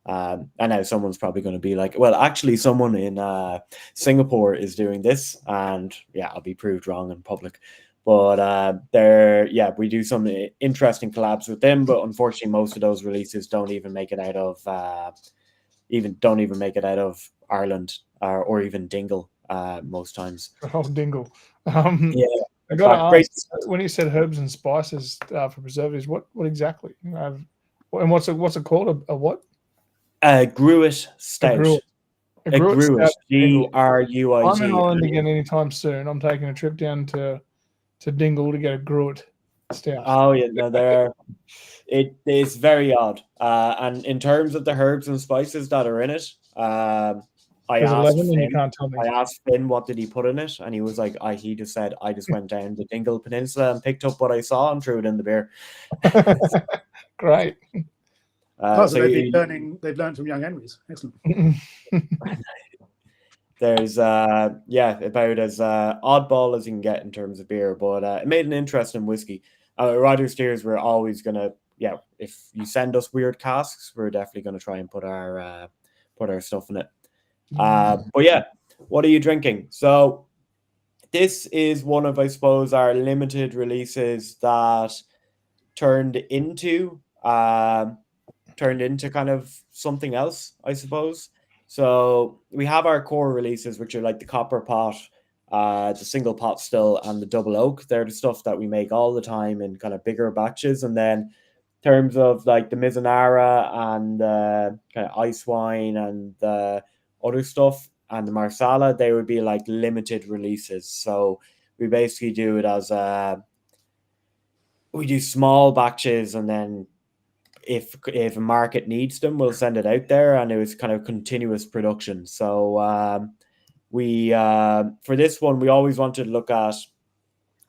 And now someone's probably going to be like, well, actually someone in Singapore is doing this, and yeah, I'll be proved wrong in public. But we do some interesting collabs with them. But unfortunately, most of those releases don't even make it out of Ireland or even Dingle most times. Oh, Dingle. Yeah, I got to great. ask, when you said herbs and spices for preservatives, what exactly? And what's it called? A what? Gruit Stout. A Gruit Stout. Gruit. I'm in Ireland again anytime soon. I'm taking a trip down to Dingle to get a Gruit Stout. Oh yeah, no, it is very odd. And in terms of the herbs and spices that are in it, There's 11 and you can't tell me. I asked Finn what did he put in it, and he was like, he just said, I just went down the Dingle Peninsula and picked up what I saw and threw it in the beer. Great. So they've learned from young Henry's. Excellent. There's about as oddball as you can get in terms of beer, but it made an interesting whiskey. Roger Steers, we're always gonna, if you send us weird casks, we're definitely gonna try and put our stuff in it. But yeah, what are you drinking? So this is one of, I suppose, our limited releases that turned into kind of something else, I suppose. So we have our core releases, which are like the Copper Pot, the Single Pot Still, and the Double Oak. They're the stuff that we make all the time in kind of bigger batches. And then in terms of like the Mizunara and kind of ice wine and the other stuff and the Marsala, they would be like limited releases. So we basically do it as we do small batches, and then if a market needs them, we'll send it out there, and it was kind of continuous production. So we for this one, we always wanted to look at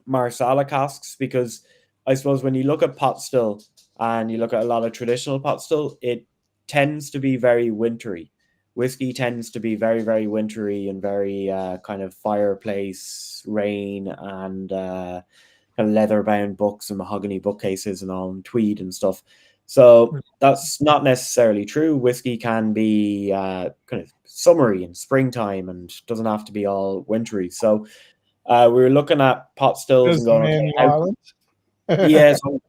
Marsala casks, because I suppose when you look at pot still and you look at a lot of traditional pot still, it tends to be very wintry. Whiskey tends to be very, very wintry and very kind of fireplace, rain, and kind of leather-bound books and mahogany bookcases and all, and tweed and stuff. So that's not necessarily true. Whiskey can be kind of summery and springtime and doesn't have to be all wintry. So we were looking at pot stills and going, yes, well,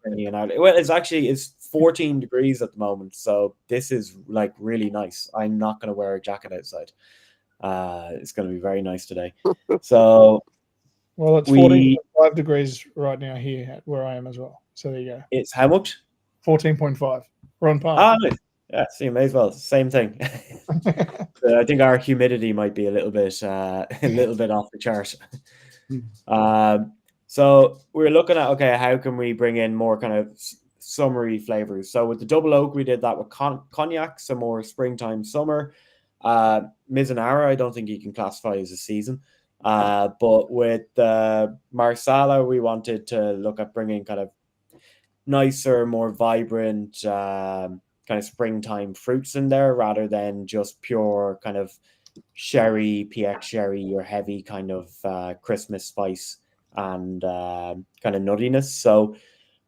it's 14 degrees at the moment, so this is like really nice. I'm not going to wear a jacket outside. It's going to be very nice today. So, well, it's 14.5 degrees right now here where I am as well. So there you go. It's how much? 14.5. We're on par. Nice. Yeah, see, may as well. Same thing. So I think our humidity might be a little bit off the chart. So we're looking at, okay, how can we bring in more kind of summery flavors? So with the Double Oak, we did that with cognac, some more springtime, summer. Mizunara, I don't think you can classify as a season. But with Marsala, we wanted to look at bringing kind of nicer, more vibrant kind of springtime fruits in there, rather than just pure kind of sherry, PX sherry, your heavy kind of Christmas spice and kind of nuttiness. So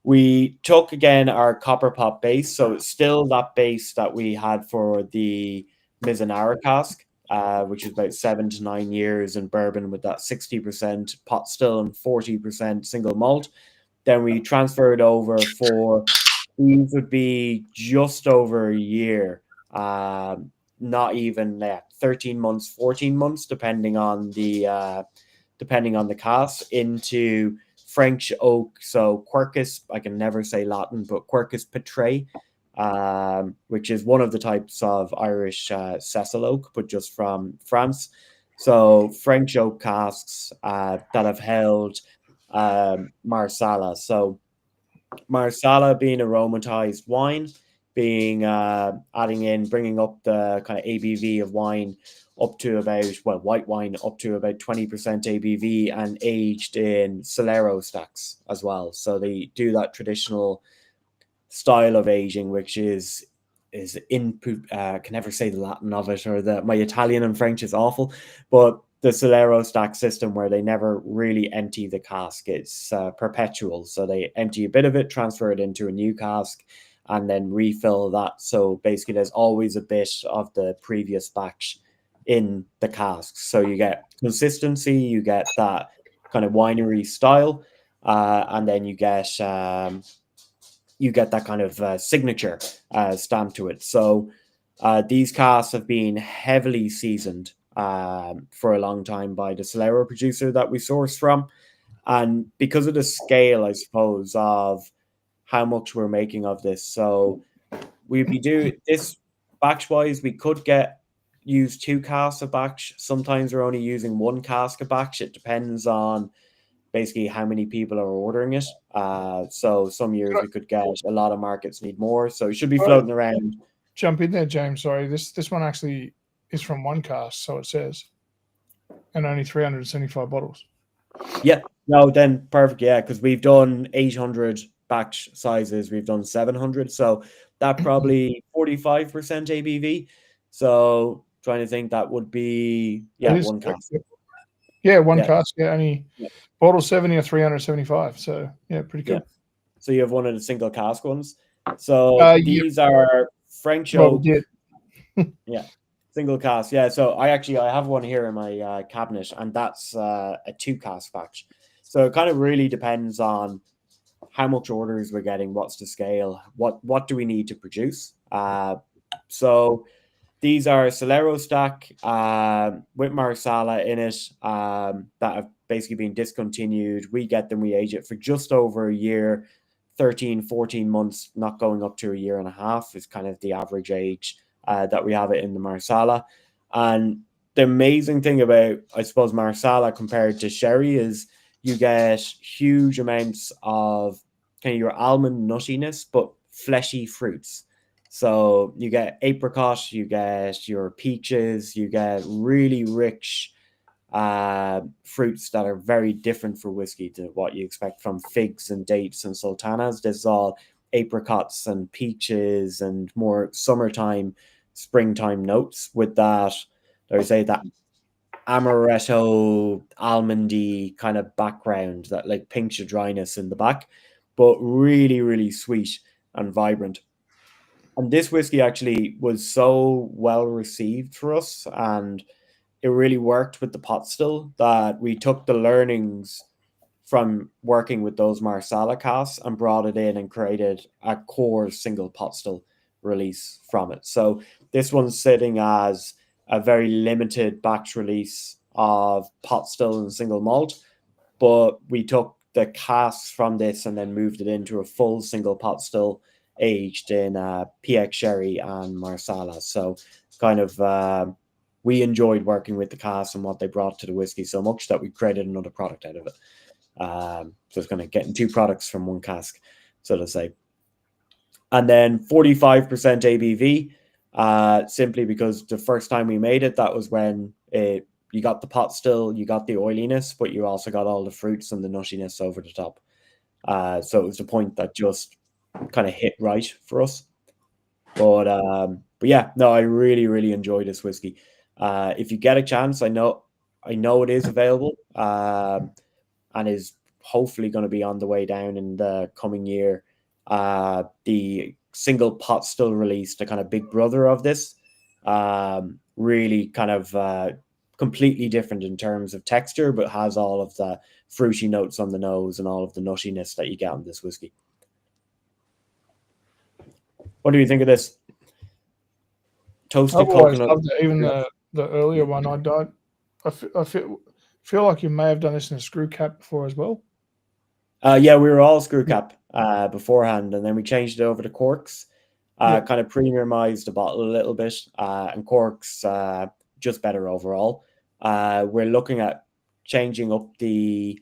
we took again our Copper Pot base. So it's still that base that we had for the Mizunara cask, which is about 7 to 9 years in bourbon with that 60% pot still and 40% single malt. Then we transferred over for, these would be just over a year, not even 13 months, 14 months, depending on the cask, into French oak. So Quercus, I can never say Latin, but Quercus petrae, which is one of the types of Irish Cecil oak, but just from France. So French oak casks that have held Marsala. So Marsala being aromatized wine, being bringing up the kind of ABV of wine up to about, white wine up to about 20% ABV, and aged in Solero stacks as well. So they do that traditional style of aging, which is input. Can never say the Latin of it, or my Italian and French is awful, but the Solero stack system, where they never really empty the cask. It's perpetual. So they empty a bit of it, transfer it into a new cask, and then refill that. So basically there's always a bit of the previous batch in the casks. So you get consistency, you get that kind of winery style. and then you get that kind of signature stamp to it. So these casks have been heavily seasoned for a long time by the Solero producer that we source from. And because of the scale, I suppose, of how much we're making of this. So we'd be doing this batch-wise, we could use 2 casks a batch. Sometimes we're only using 1 cask a batch. It depends on basically how many people are ordering it. So some years we could get a lot of markets need more. So it should be floating around. Jump in there, James. Sorry, this one actually is from 1 cask, so it says, and only 375 bottles. Yeah, no, then perfect. Yeah, because we've done 800 batch sizes, we've done 700, so that probably 45% ABV. So trying to think, that would be 1 cask. Yeah, 1 cask. Yeah, only bottle 70 or 375. So yeah, pretty good. Yeah. So you have one of the single cask ones. So these are French oak. Yeah, single cask. Yeah, so I have one here in my cabinet, and that's a 2 cask batch. So it kind of really depends on how much orders we're getting, what's the scale, what do we need to produce. So these are Solero stack with Marsala in it that have basically been discontinued. We get them, we age it for just over a year, 13, 14 months, not going up to a year and a half is kind of the average age that we have it in the Marsala. And the amazing thing about, I suppose, Marsala compared to sherry is you get huge amounts of kind of your almond nuttiness, but fleshy fruits. So you get apricot, you get your peaches, you get really rich fruits that are very different for whiskey to what you expect from figs and dates and sultanas. This is all apricots and peaches and more summertime, springtime notes with that, I would say, that amaretto, almondy kind of background that like pinks your dryness in the back, but really, really sweet and vibrant. And this whiskey actually was so well received for us, and it really worked with the pot still that we took the learnings from working with those Marsala casks and brought it in and created a core single pot still release from it. So this one's sitting as a very limited batch release of pot still and single malt, but we took the casks from this and then moved it into a full single pot still aged in PX sherry and Marsala. So kind of we enjoyed working with the casks and what they brought to the whiskey so much that we created another product out of it. So it's kind of getting 2 products from 1 cask, so to say. And then 45% ABV, simply because the first time we made it, that was when you got the pot still, you got the oiliness, but you also got all the fruits and the nuttiness over the top. So it was the point that just kind of hit right for us. But yeah, no, I really, really enjoy this whiskey. If you get a chance, I know it is available and is hopefully going to be on the way down in the coming year. The single pot still release, the kind of big brother of this, really kind of completely different in terms of texture, but has all of the fruity notes on the nose and all of the nuttiness that you get on this whiskey. What do you think of this? Toasted I've always coconut. loved it. Even the earlier one, I feel like you may have done this in a screw cap before as well. Yeah, we were all screw cap beforehand, and then we changed it over to corks. Kind of premiumized the bottle a little bit, and corks just better overall. We're looking at changing up the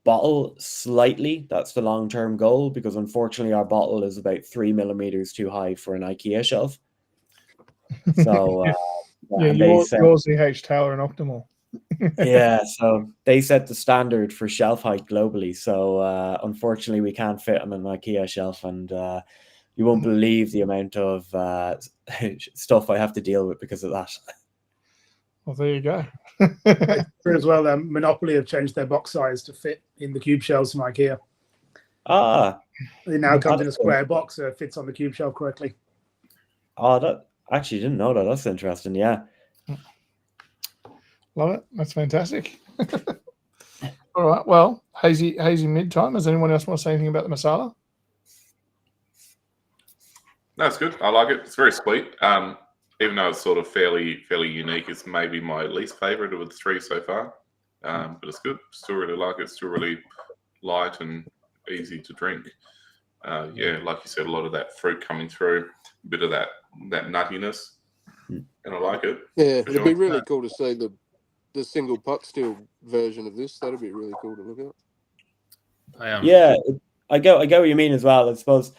bottle slightly. That's the long-term goal, because unfortunately our bottle is about 3 millimeters too high for an IKEA shelf. So yours EH Taylor and Optimal. Yeah, so they set the standard for shelf height globally. So unfortunately we can't fit on an IKEA shelf, and you won't believe the amount of stuff I have to deal with because of that. Well, there you go. As well, Monopoly have changed their box size to fit in the cube shelves from IKEA. It now comes in a square box, so it fits on the cube shelf correctly. Oh, that actually didn't know that. That's interesting. Yeah, love it. That's fantastic. All right. Well, hazy mid time. Does anyone else want to say anything about the masala? No, it's good. I like it. It's very sweet. Even though it's sort of fairly unique, it's maybe my least favorite of the three so far. But it's good. Still really like it. Still really light and easy to drink. Yeah, like you said, a lot of that fruit coming through, a bit of that nuttiness, and I like it. Yeah, For it'd sure. be really cool to see the single pot still version of this. That'd be really cool to look at. Yeah, I get what you mean as well. I suppose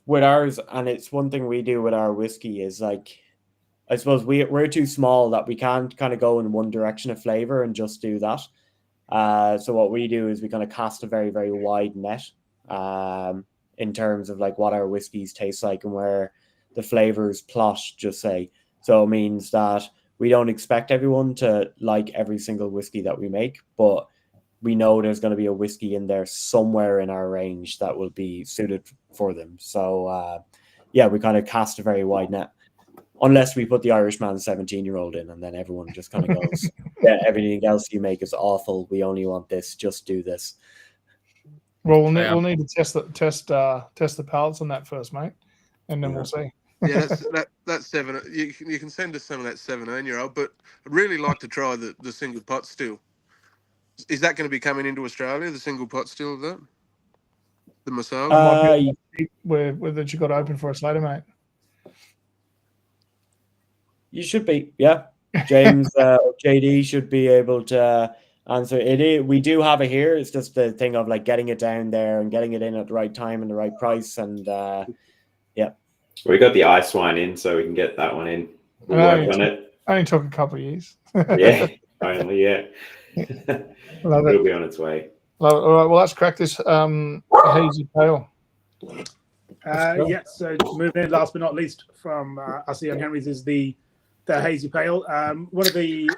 with ours, and it's one thing we do with our whiskey is like, I suppose we're too small that we can't kind of go in one direction of flavor and just do that. So what we do is we kind of cast a very, very wide net in terms of like what our whiskeys taste like and where the flavors plot, just say. So it means that we don't expect everyone to like every single whiskey that we make, but we know there's going to be a whiskey in there somewhere in our range that will be suited for them. So yeah, we kind of cast a very wide net. Unless we put the Irishman 17-year-old in, and then everyone just kind of goes, yeah, everything else you make is awful. We only want this. Just do this. Well, we'll need to test the palates on that first, mate, and then we'll see. Yeah, that's 7. You can send us some of that 17-year-old, but I'd really like to try the single pot still. Is that going to be coming into Australia? The single pot still of that, the masala? Where that you got open for us later, mate. You should be, yeah. James or JD should be able to answer it. We do have it here. It's just the thing of like getting it down there and getting it in at the right time and the right price. And yeah, we got the ice wine in, so we can get that one in. We'll work on it. Only took a couple of years. Yeah, only Love it'll be on its way. Love it. All right, well, let's crack this hazy pale. Yeah, so moving in last but not least from us, the Young Henrys, is the hazy pale. One of the,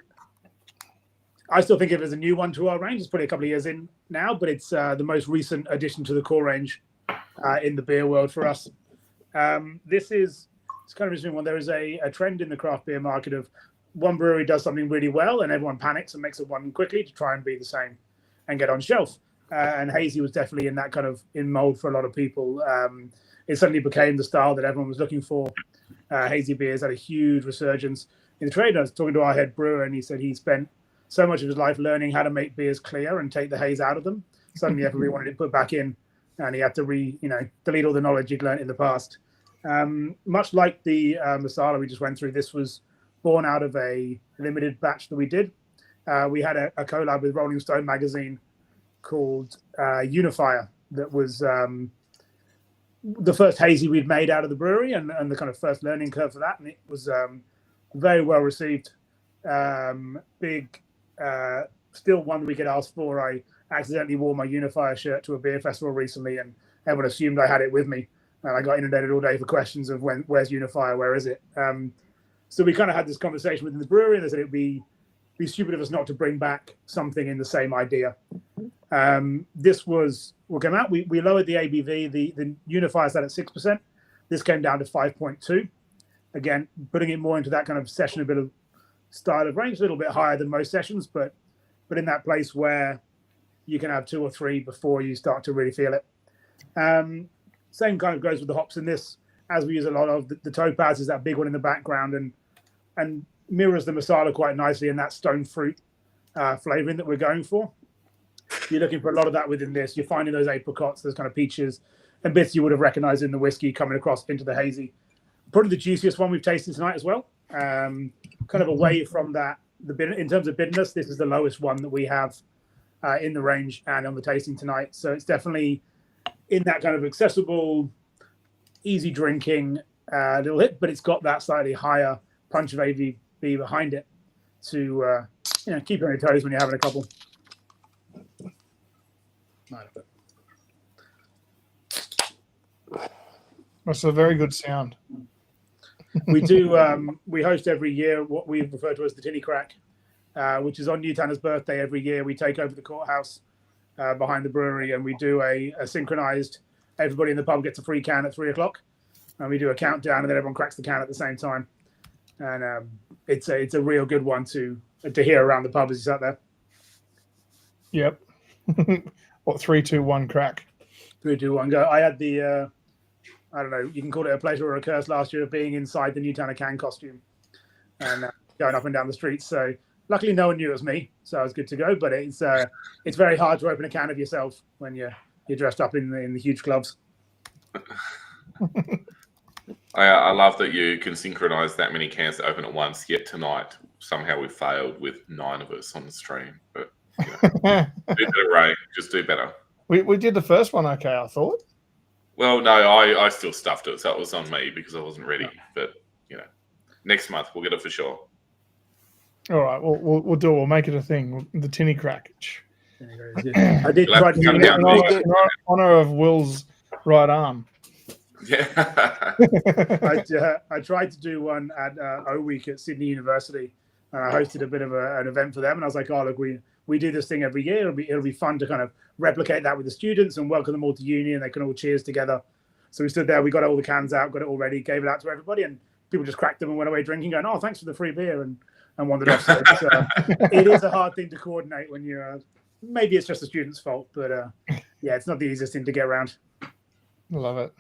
I still think of it as a new one to our range. It's probably a couple of years in now, but it's the most recent addition to the core range in the beer world for us. It's kind of interesting one. There is a trend in the craft beer market of one brewery does something really well and everyone panics and makes it one quickly to try and be the same and get on shelf. And hazy was definitely in that kind of in mold for a lot of people. It suddenly became the style that everyone was looking for. Hazy beers had a huge resurgence in the trade. I was talking to our head brewer, and he said he spent so much of his life learning how to make beers clear and take the haze out of them. Suddenly, everybody wanted it put back in, and he had to delete all the knowledge he'd learned in the past. Much like the masala we just went through, this was born out of a limited batch that we did. We had a collab with Rolling Stone magazine called Unifier that was the first hazy we'd made out of the brewery and the kind of first learning curve for that. And it was very well received. Big, still one we could ask for. I accidentally wore my Unifier shirt to a beer festival recently and everyone assumed I had it with me. And I got inundated all day for questions of where's Unifier, where is it? So we kind of had this conversation within the brewery and they said it'd be stupid of us not to bring back something in the same idea. This was what came out. We lowered the ABV. The Unifier sat at 6%. This came down to 5.2. Again, putting it more into that kind of sessionable style of range, a little bit higher than most sessions, but in that place where you can have 2 or 3 before you start to really feel it. Same kind of goes with the hops in this, as we use a lot of the topaz is that big one in the background and mirrors the masala quite nicely in that stone fruit flavoring that we're going for. You're looking for a lot of that within this. You're finding those apricots, those kind of peaches, and bits you would have recognized in the whiskey coming across into the hazy. Probably the juiciest one we've tasted tonight as well. Kind of away from that, in terms of bitterness, this is the lowest one that we have in the range and on the tasting tonight. So it's definitely in that kind of accessible, easy drinking little hit, but it's got that slightly higher punch of ABV behind it to keep you on your toes when you're having a couple. That's a very good sound. We do. We host every year what we refer to as the Tinny Crack, which is on Newtanner's birthday every year. We take over the courthouse behind the brewery, and we do a synchronized. Everybody in the pub gets a free can at 3:00, and we do a countdown, and then everyone cracks the can at the same time. And it's a real good one to hear around the pub as you sat there. Yep. What 3, 2, 1 crack? 3, 2, 1, go. I had the I don't know. You can call it a pleasure or a curse last year of being inside the Newtown can costume and going up and down the streets. So luckily, no one knew it was me, so I was good to go. But it's very hard to open a can of yourself when you're dressed up in the huge gloves. I love that you can synchronize that many cans to open at once. Yet tonight, somehow we failed with 9 of us on the stream. But do better, Ray. Just do better. We did the first one okay, I thought. Well, no, I still stuffed it, so it was on me because I wasn't ready. But next month we'll get it for sure. All right, we'll do it. We'll make it a thing. The tinny crack. I did try to come do down in honor of Will's right arm. Yeah. I tried to do one at O Week at Sydney University, and I hosted a bit of an event for them. And I was like, "Oh, look, we do this thing every year. It'll be fun to kind of replicate that with the students and welcome them all to uni, and they can all cheers together." So we stood there, we got all the cans out, got it all ready, gave it out to everybody, and people just cracked them and went away drinking, going, "Oh, thanks for the free beer," and wandered off. So it is a hard thing to coordinate when you're. Maybe it's just the student's fault, but yeah, it's not the easiest thing to get around. Love it.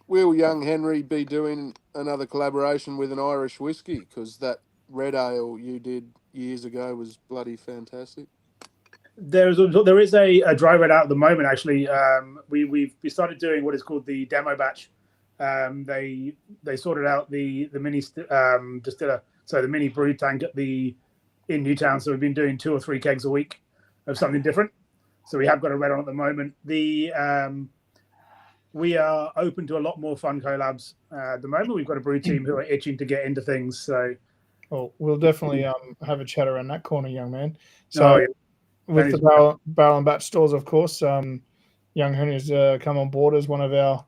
Will young Henry be doing another collaboration with an Irish whiskey? Because that red ale you did years ago was bloody fantastic. There is a dry red out at the moment. Actually, we started doing what is called the demo batch. They sorted out the mini distiller, so the mini brew tank in Newtown. So we've been doing 2 or 3 kegs a week of something different. So we have got a red on at the moment. We are open to a lot more fun collabs at the moment. We've got a brew team who are itching to get into things. So, we'll definitely have a chat around that corner, young man. So, with the barrel and batch stores, of course, young Henry's come on board as one of our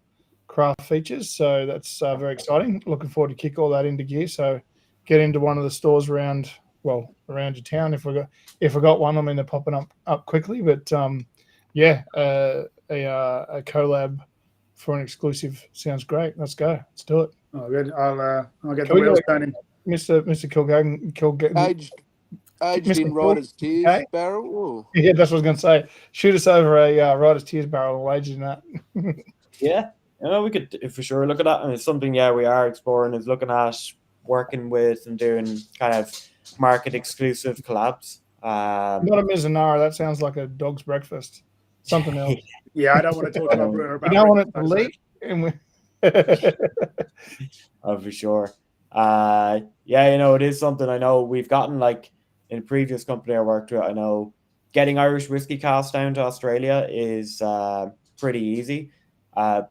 craft features. So that's very exciting. Looking forward to kick all that into gear. So, get into one of the stores around your town. If we got one, I mean, they're popping up quickly. But a collab for an exclusive sounds great. Let's go. Let's do it. Oh, good. I'll get the wheels turning. Mr. Kilgagan. Aged in Writer's Tears barrel. Ooh. Yeah, that's what I was going to say. Shoot us over a Writer's Tears barrel. We'll age in that. Yeah, we could for sure look at that. And it's something, we are exploring, is looking at working with and doing kind of market exclusive collabs. Not a Mizunara. That sounds like a dog's breakfast. Something else. Yeah, I don't want to talk to my brewer about. You don't want it to leak. Oh, for sure. It is something I know we've gotten, like in a previous company I worked with. I know getting Irish whiskey casks down to Australia is pretty easy.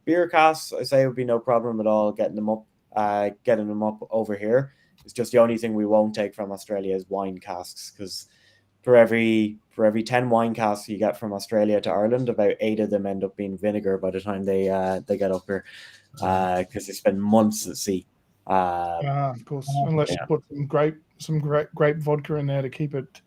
Beer casks, I say, would be no problem at all getting them up over here. It's just the only thing we won't take from Australia is wine casks, because for every 10 wine casks you get from Australia to Ireland, about 8 of them end up being vinegar by the time they get up here, because they spend months at sea. Of course, unless you put some grape vodka in there to keep it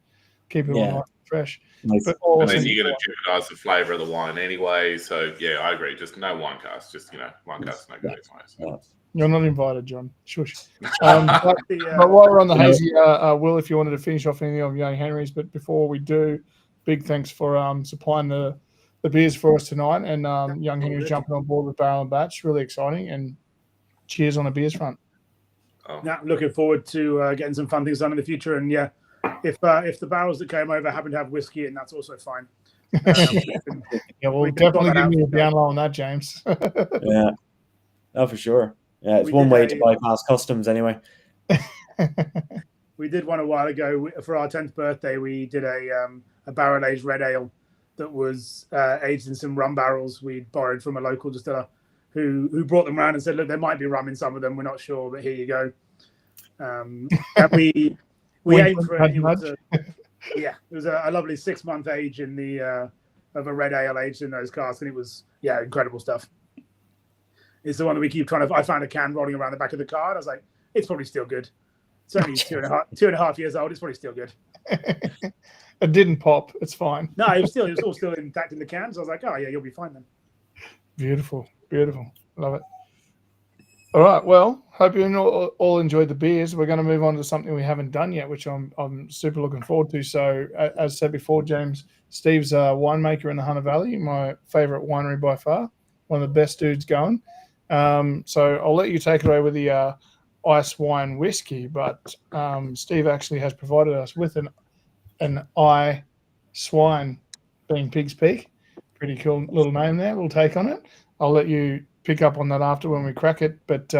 all nice and fresh. Nice. But then you're going to jeopardize the flavour of the wine anyway. So yeah, I agree. Just no wine cast. Just wine cast no good anyway. So. You're not invited, John. Shush. But while we're on the hazy, Will, if you wanted to finish off any of Young Henry's, but before we do, big thanks for supplying the beers for us tonight, and Young Henry's jumping on board with Barrel and Batch. Really exciting, and cheers on the beers front. Yeah, looking forward to getting some fun things done in the future, and yeah, if the barrels that came over happen to have whiskey, and that's also fine. We'll definitely give you a down low on that, James. Yeah, for sure. Yeah, it's one way to bypass customs anyway. We did one a while ago for our 10th birthday. We did a barrel aged red ale that was aged in some rum barrels we'd borrowed from a local distiller who brought them around and said, "Look, there might be rum in some of them. We're not sure, but here you go." And we aimed for it. It was a lovely 6-month age in the of a red ale aged in those casks, and it was incredible stuff. It's the one that we keep trying to. I found a can rolling around the back of the car, and I was like, "It's probably still good." It's only 2.5 years old. It's probably still good. It didn't pop. It's fine. No, it was all still intact in the can. So I was like, "Oh yeah, you'll be fine then." Beautiful, love it. All right. Well, hope you all enjoyed the beers. We're going to move on to something we haven't done yet, which I'm super looking forward to. So, as said before, James, Steve's a winemaker in the Hunter Valley, my favorite winery by far, one of the best dudes going. So I'll let you take it away with the ice wine whiskey. But Steve actually has provided us with an eye swine, being Pig's Peak. Pretty cool little name there. We'll take on it. I'll let you pick up on that after when we crack it. But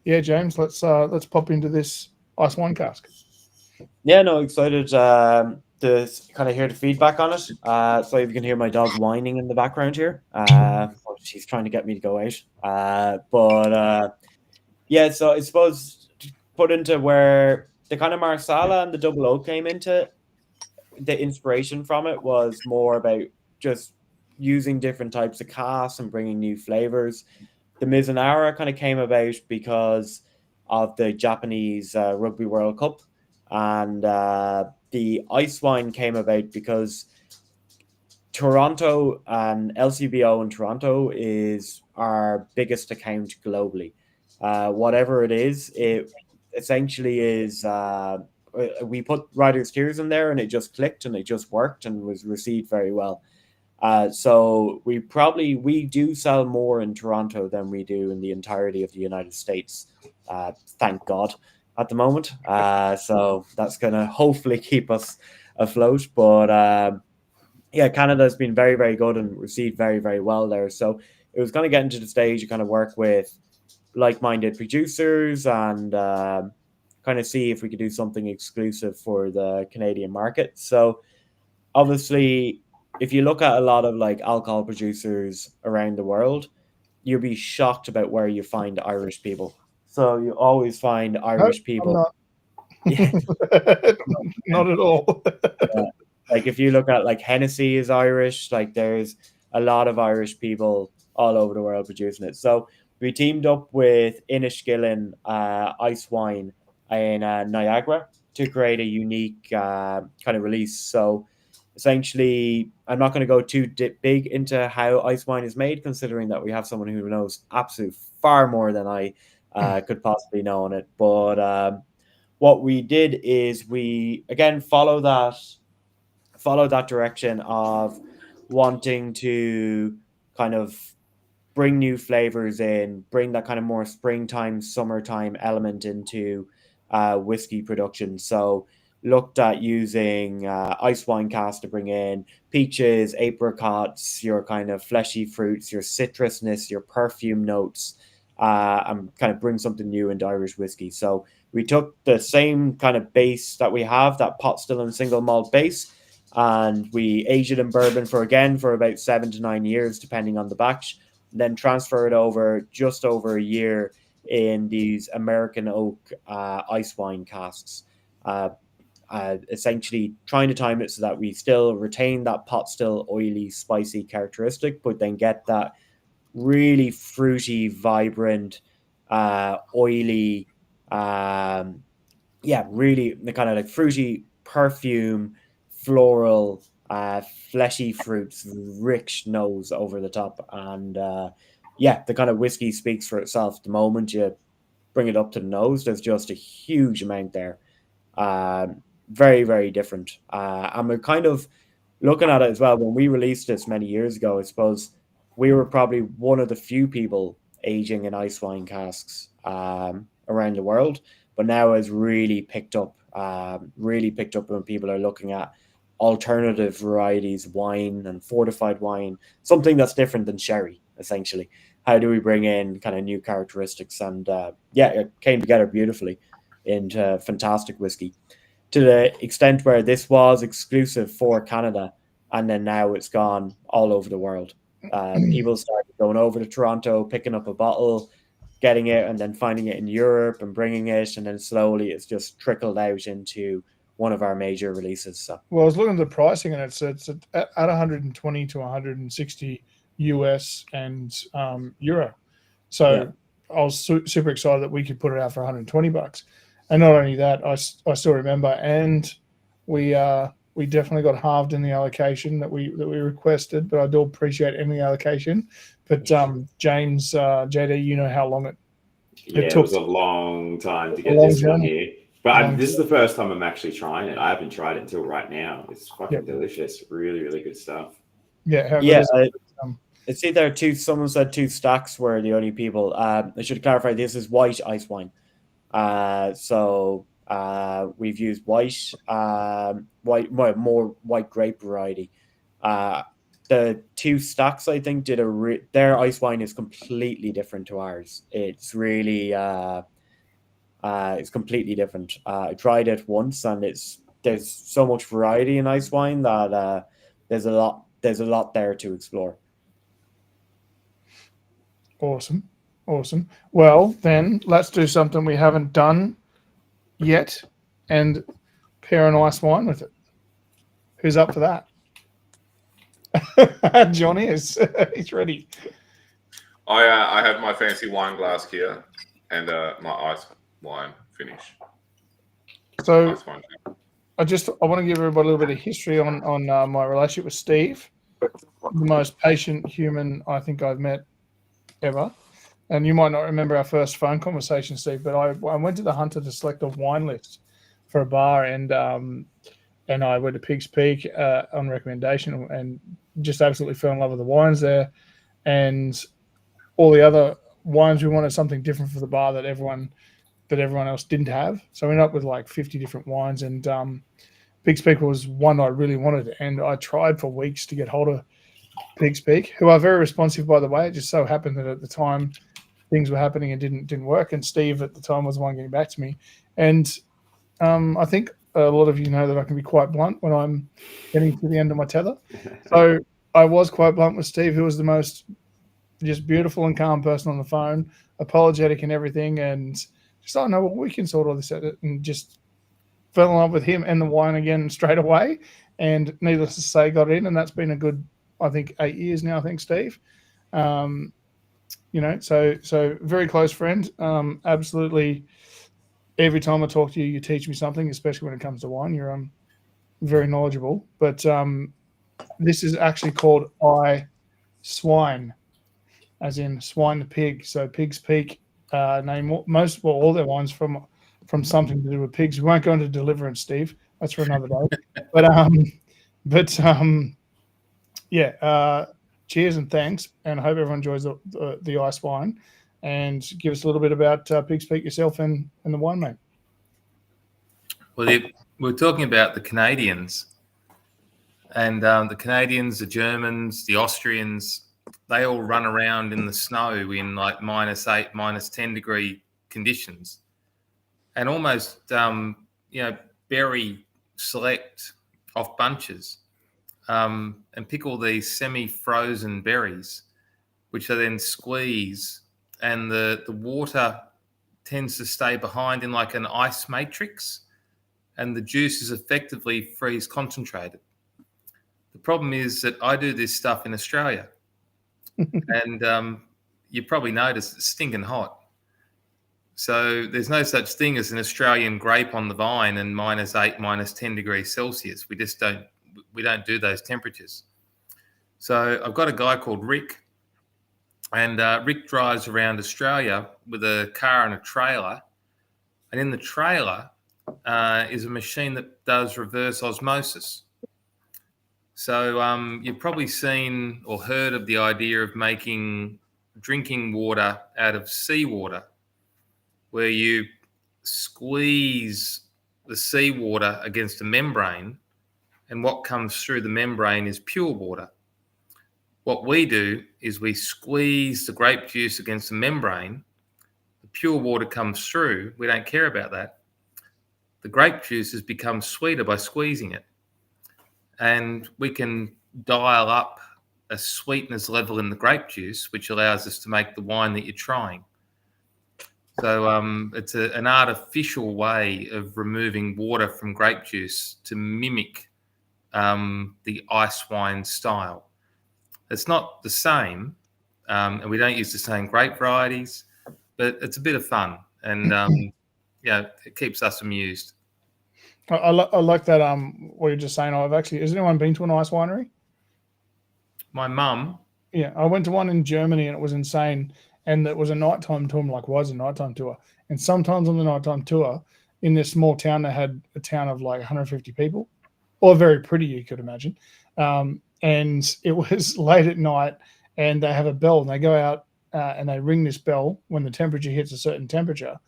yeah, James, let's pop into this ice wine cask. Yeah, no, excited to kind of hear the feedback on it. So if you can hear my dog whining in the background here, she's trying to get me to go out. Yeah, so I suppose to put into where the kind of Marsala and the double oak came into, the inspiration from it was more about just using different types of casks and bringing new flavors. The Mizunara kind of came about because of the Japanese Rugby World Cup, and the ice wine came about because Toronto and LCBO in Toronto is our biggest account globally. Whatever it is, it essentially is. We put Riders Tears in there, and it just clicked, and it just worked, and was received very well. So we do sell more in Toronto than we do in the entirety of the United States. Thank God at the moment. So that's gonna hopefully keep us afloat. But yeah, Canada has been very, very good and received very, very well there. So it was going to get into the stage you kind of work with like-minded producers and kind of see if we could do something exclusive for the Canadian market. So obviously, if you look at a lot of like alcohol producers around the world, you'll be shocked about where you find Irish people. So you always find Irish people. Yeah. Not at all. Yeah. Like if you look at like Hennessy is Irish, like there's a lot of Irish people all over the world producing it. So we teamed up with Inniskillen Ice Wine in Niagara to create a unique kind of release. So essentially, I'm not going to go too big into how ice wine is made, considering that we have someone who knows absolutely far more than I could possibly know on it. But what we did is we again follow that direction of wanting to kind of bring new flavors in, bring that kind of more springtime, summertime element into whiskey production. So looked at using ice wine casks to bring in peaches, apricots, your kind of fleshy fruits, your citrusness, your perfume notes, and kind of bring something new into Irish whiskey. So we took the same kind of base that we have, that pot still and single malt base, and we aged it in bourbon for about 7 to 9 years, depending on the batch, and then transfer it over just over a year in these American oak ice wine casks. Essentially trying to time it so that we still retain that pot still oily, spicy characteristic, but then get that really fruity, vibrant, oily, really the kind of like fruity perfume, floral, fleshy fruits, rich nose over the top. And the kind of whiskey speaks for itself. The moment you bring it up to the nose, there's just a huge amount there. Very, very different. And we're kind of looking at it as well. When we released this many years ago, I suppose we were probably one of the few people aging in ice wine casks around the world. But now has really picked up when people are looking at alternative varieties, wine and fortified wine, something that's different than sherry, essentially. How do we bring in kind of new characteristics? And it came together beautifully into fantastic whiskey, to the extent where this was exclusive for Canada, and then now it's gone all over the world. People started going over to Toronto, picking up a bottle, getting it, and then finding it in Europe and bringing it, and then slowly it's just trickled out into one of our major releases. So. Well, I was looking at the pricing, and it's at 120 to 160 US and euro. So I was super excited that we could put it out for $120. And not only that, I still remember, and we definitely got halved in the allocation that we requested, but I do appreciate any allocation. But James, JD, you know how long it Yeah, it was a long time to get this one here. But this is the first time I'm actually trying it. I haven't tried it until right now. It's fucking delicious. Really, really good stuff. Yeah, it's either someone said 2 stacks were the only people. I should clarify, this is white ice wine. So we've used white, more white grape variety. The 2 stacks, I think, their ice wine is completely different to ours. It's really it's completely different. I tried it once, and there's so much variety in ice wine that there's a lot there to explore. Awesome. Well, then let's do something we haven't done yet, and pair an ice wine with it. Who's up for that? Johnny is. He's ready. I have my fancy wine glass here and my ice wine finish. So I want to give everybody a little bit of history on my relationship with Steve, the most patient human I think I've met ever. And you might not remember our first phone conversation, Steve, but I went to the Hunter to select a wine list for a bar, and I went to Pig's Peak on recommendation, and just absolutely fell in love with the wines there, and all the other wines. We wanted something different for the bar that everyone else didn't have. So we ended up with like 50 different wines, and Pig's Peak was one I really wanted, and I tried for weeks to get hold of Pig's Peak, who are very responsive, by the way. It just so happened that at the time things were happening and didn't work, and Steve at the time was the one getting back to me. And I think a lot of you know that I can be quite blunt when I'm getting to the end of my tether. So I was quite blunt with Steve, who was the most just beautiful and calm person on the phone, apologetic and everything, and just, oh no, well, we can sort all this out, and just fell in love with him and the wine again straight away. And needless to say, got in, and that's been a good, I think, 8 years now. I think, Steve. So very close friend. Absolutely, every time I talk to you, you teach me something, especially when it comes to wine. You're very knowledgeable. But this is actually called Swine, as in swine the pig. So Pig's Peak name all their wines from something to do with pigs. We won't go into Deliverance, Steve. That's for another day. Cheers and thanks, and I hope everyone enjoys the ice wine. And give us a little bit about Pig's Peak yourself and the wine, mate. Well, we're talking about the Canadians, and the Canadians, the Germans, the Austrians, they all run around in the snow in like -8, -10 degree conditions, and almost berry select off bunches. And pick all these semi-frozen berries, which are then squeeze, and the water tends to stay behind in like an ice matrix, and the juice is effectively freeze concentrated. The problem is that I do this stuff in Australia, and you probably noticed it's stinking hot. So there's no such thing as an Australian grape on the vine and -8, -10 degrees Celsius. We don't do those temperatures. So I've got a guy called Rick, and Rick drives around Australia with a car and a trailer, and in the trailer is a machine that does reverse osmosis. So you've probably seen or heard of the idea of making drinking water out of seawater, where you squeeze the seawater against a membrane, and what comes through the membrane is pure water. What we do is we squeeze the grape juice against the membrane. The pure water comes through. We don't care about that. The grape juice has become sweeter by squeezing it. And we can dial up a sweetness level in the grape juice, which allows us to make the wine that you're trying. So it's an artificial way of removing water from grape juice to mimic the ice wine style. It's not the same, and we don't use the same grape varieties, but it's a bit of fun, and it keeps us amused. I like that. What you're just saying. Has anyone been to an ice winery? My mum. Yeah, I went to one in Germany, and it was insane. and it was a nighttime tour. I'm like, why is it a nighttime tour? And sometimes on the nighttime tour, in this small town, they had a town of like 150 people, or very pretty, you could imagine. And it was late at night, and they have a bell, and they go out and they ring this bell when the temperature hits a certain temperature,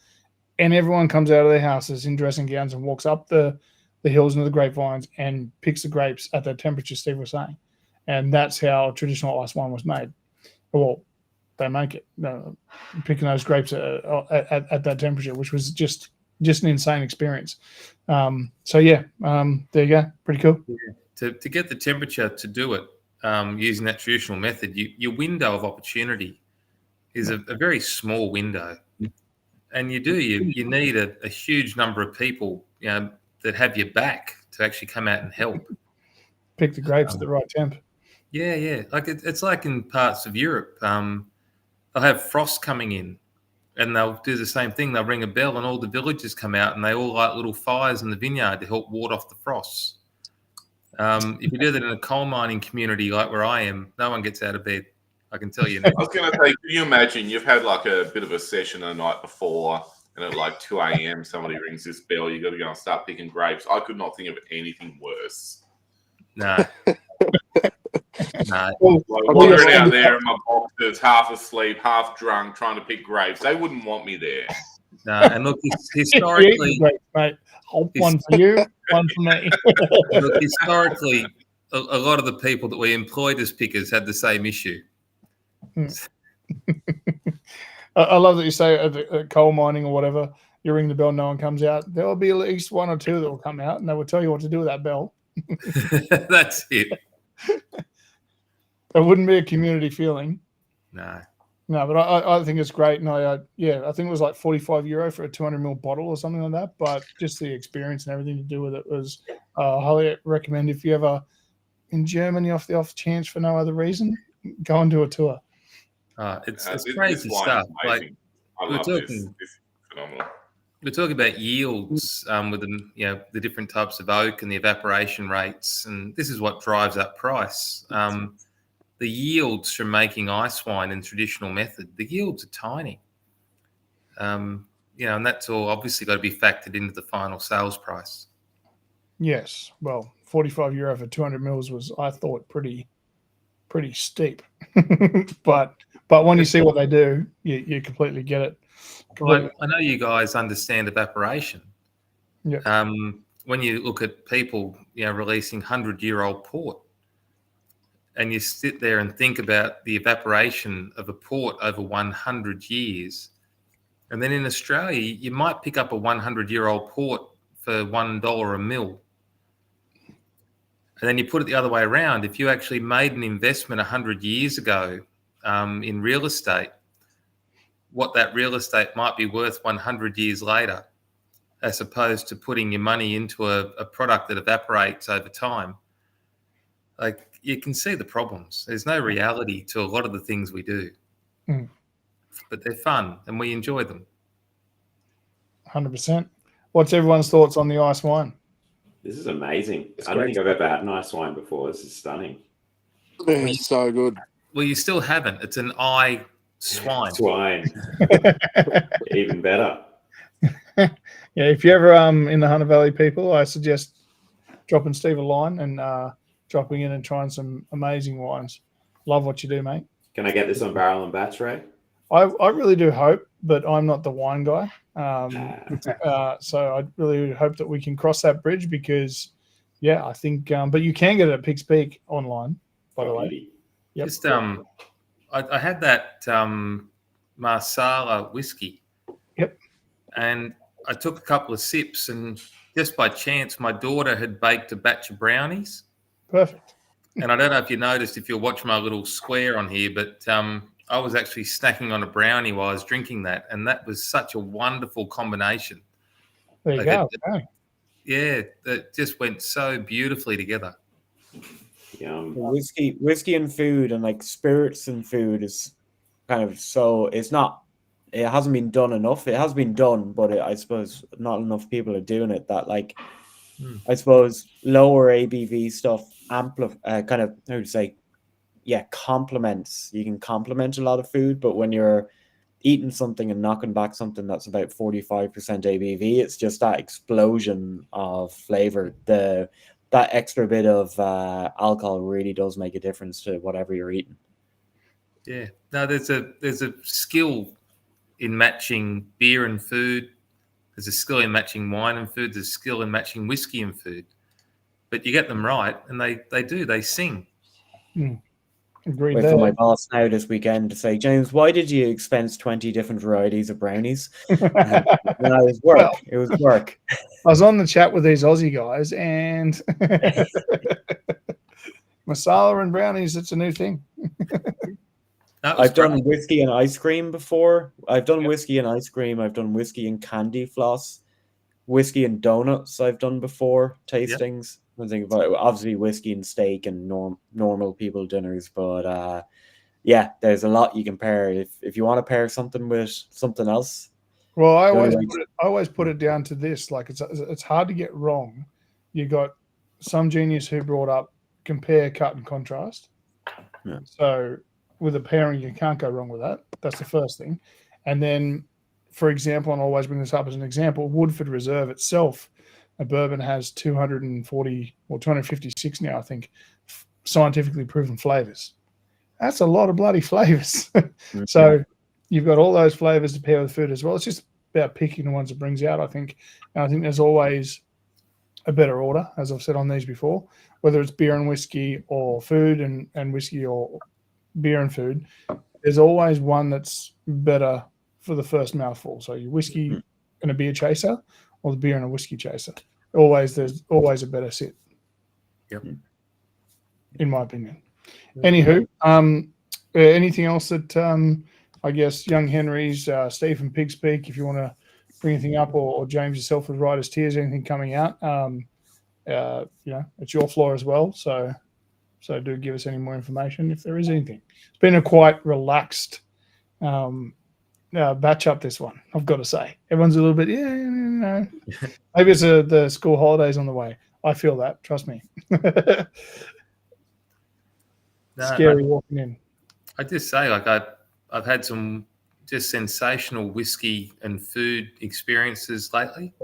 and everyone comes out of their houses in dressing gowns and walks up the hills into the grapevines and picks the grapes at the temperature Steve was saying. And that's how traditional ice wine was made. Well, they make it, picking those grapes at that temperature, which was just an insane experience. So yeah, there you go. Pretty cool. Yeah. To get the temperature to do it using that traditional method, your window of opportunity is a very small window. And you need a huge number of people, that have your back to actually come out and help. Pick the grapes at the right temp. Yeah. Like it's like in parts of Europe, they'll have frost coming in, and they'll do the same thing. They'll ring a bell, and all the villagers come out, and they all light little fires in the vineyard to help ward off the frosts. If you do that in a coal mining community like where I am, no one gets out of bed. I can tell you now. I was going to say, can you imagine you've had like a bit of a session the night before, and at like 2 a.m. somebody rings this bell, you got to go and start picking grapes. I could not think of anything worse. No. No. Like wandering out there in my boxers, half asleep, half drunk, trying to pick grapes. They wouldn't want me there. No, and look, historically, grapes, mate. One for you, one for me. Look, historically, a lot of the people that we employed as pickers had the same issue. I love that you say at coal mining or whatever, you ring the bell, no one comes out. There will be at least one or two that will come out, and they will tell you what to do with that bell. That's it. It wouldn't be a community feeling. No, but I think it's great. And I think it was like €45 for a 200 ml bottle or something like that. But just the experience and everything to do with it was highly recommend if you ever in Germany off the off chance for no other reason, go and do a tour. It's crazy stuff. Like we're talking, it's phenomenal. We're talking about yields with the different types of oak and the evaporation rates, and this is what drives up price. The yields from making ice wine in traditional method, the yields are tiny. And that's all obviously got to be factored into the final sales price. Yes, well, €45 for 200 mils was, I thought, pretty steep. but when you see what they do, you completely get it. Well, I know you guys understand evaporation. Yeah. When you look at people, releasing 100-year-old port, and you sit there and think about the evaporation of a port over 100 years, and then in Australia, you might pick up a 100-year-old port for $1 a mil. And then you put it the other way around. If you actually made an investment 100 years ago in real estate, what that real estate might be worth 100 years later, as opposed to putting your money into a product that evaporates over time. Like, you can see the problems. There's no reality to a lot of the things we do. But they're fun and we enjoy them. 100%. What's everyone's thoughts on the ice wine? This is amazing. I don't think I've ever had an ice wine before. This is stunning. It's so good. Well, you still haven't. It's an eye swine. Even better. Yeah, if you're ever in the Hunter Valley, people, I suggest dropping Steve a line and dropping in and trying some amazing wines. Love what you do, mate. Can I get this on barrel and batch, Ray? I really do hope, but I'm not the wine guy. So I really hope that we can cross that bridge because, yeah, I think. But you can get it at Pig's Peak online, by the way. Yep. Just I had that Marsala whiskey. Yep. And I took a couple of sips, and just by chance, my daughter had baked a batch of brownies. Perfect. And I don't know if you noticed, if you watch my little square on here, but I was actually snacking on a brownie while I was drinking that, and that was such a wonderful combination. There you go. Yeah, it just went so beautifully together. Whiskey and food and like spirits and food is kind of it hasn't been done enough. It has been done, but I suppose not enough people are doing it. That I suppose lower ABV stuff complements. You can complement a lot of food, but when you're eating something and knocking back something that's about 45% ABV. It's just that explosion of flavor. That extra bit of alcohol really does make a difference to whatever you're eating. Yeah. No, there's a skill in matching beer and food. There's a skill in matching wine and food. There's a skill in matching whiskey and food. But you get them right, and they sing. Agreed. Wait for my boss now this weekend to say, James, why did you expense 20 different varieties of brownies? No, it was work. Well, it was work. I was on the chat with these Aussie guys, and masala and brownies, it's a new thing. I've done whiskey and ice cream before. I've done whiskey and ice cream. I've done whiskey and candy floss. Whiskey and donuts I've done before, tastings. I think about it. Obviously whiskey and steak and normal people dinners, but yeah, there's a lot you can pair if you want to pair something with something else. Well, I always put it down to this: like it's hard to get wrong. You got some genius who brought up compare, cut, and contrast. Yeah. So with a pairing, you can't go wrong with that. That's the first thing. And then, for example, and I always bring this up as an example, Woodford Reserve itself, a bourbon has 240 or 256 now, I think, scientifically proven flavors. That's a lot of bloody flavors. So you've got all those flavors to pair with food as well. It's just about picking the ones it brings out, I think. And I think there's always a better order, as I've said on these before, whether it's beer and whiskey or food and whiskey or beer and food. There's always one that's better for the first mouthful. So your whiskey and a beer chaser, or the beer and a whiskey chaser. There's always a better sit. Yep. In my opinion. Anywho, anything else that I guess Young Henry's, Stephen Pig Speak, if you want to bring anything up, or James yourself with Writer's Tears, anything coming out, it's your floor as well. So do give us any more information if there is anything. It's been a quite relaxed batch up, this one, I've got to say. Everyone's a little bit, maybe it's the school holidays on the way. I feel that, trust me. Scary walking in. I just say, like, I've had some just sensational whiskey and food experiences lately.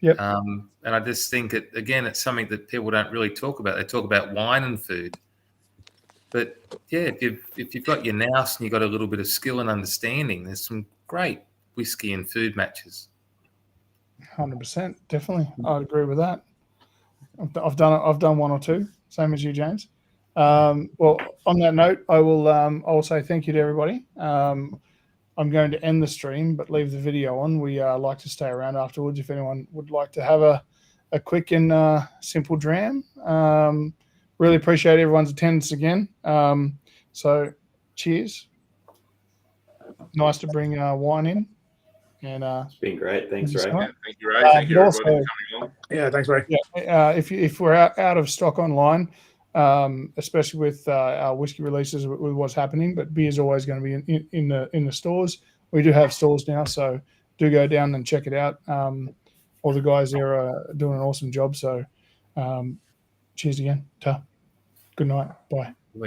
Yep. And I just think it's something that people don't really talk about. They talk about wine and food. But yeah, if you've got your nous and you've got a little bit of skill and understanding, there's some great whiskey and food matches. 100%, definitely. I'd agree with that. I've done one or two, same as you, James. Well, on that note, I will say thank you to everybody. I'm going to end the stream, but leave the video on. We like to stay around afterwards if anyone would like to have a quick and simple dram. Really appreciate everyone's attendance again. So cheers. Nice to bring wine in. And it's been great. Thanks, Ray. Yeah, thank you, Ray. Thank you, everybody, for coming on. Yeah, thanks, Ray. Yeah, if we're out of stock online, especially with our whiskey releases with what's happening, but beer is always going to be in the stores. We do have stores now, so do go down and check it out. All the guys there are doing an awesome job. So cheers again. Ta. Good night. Bye.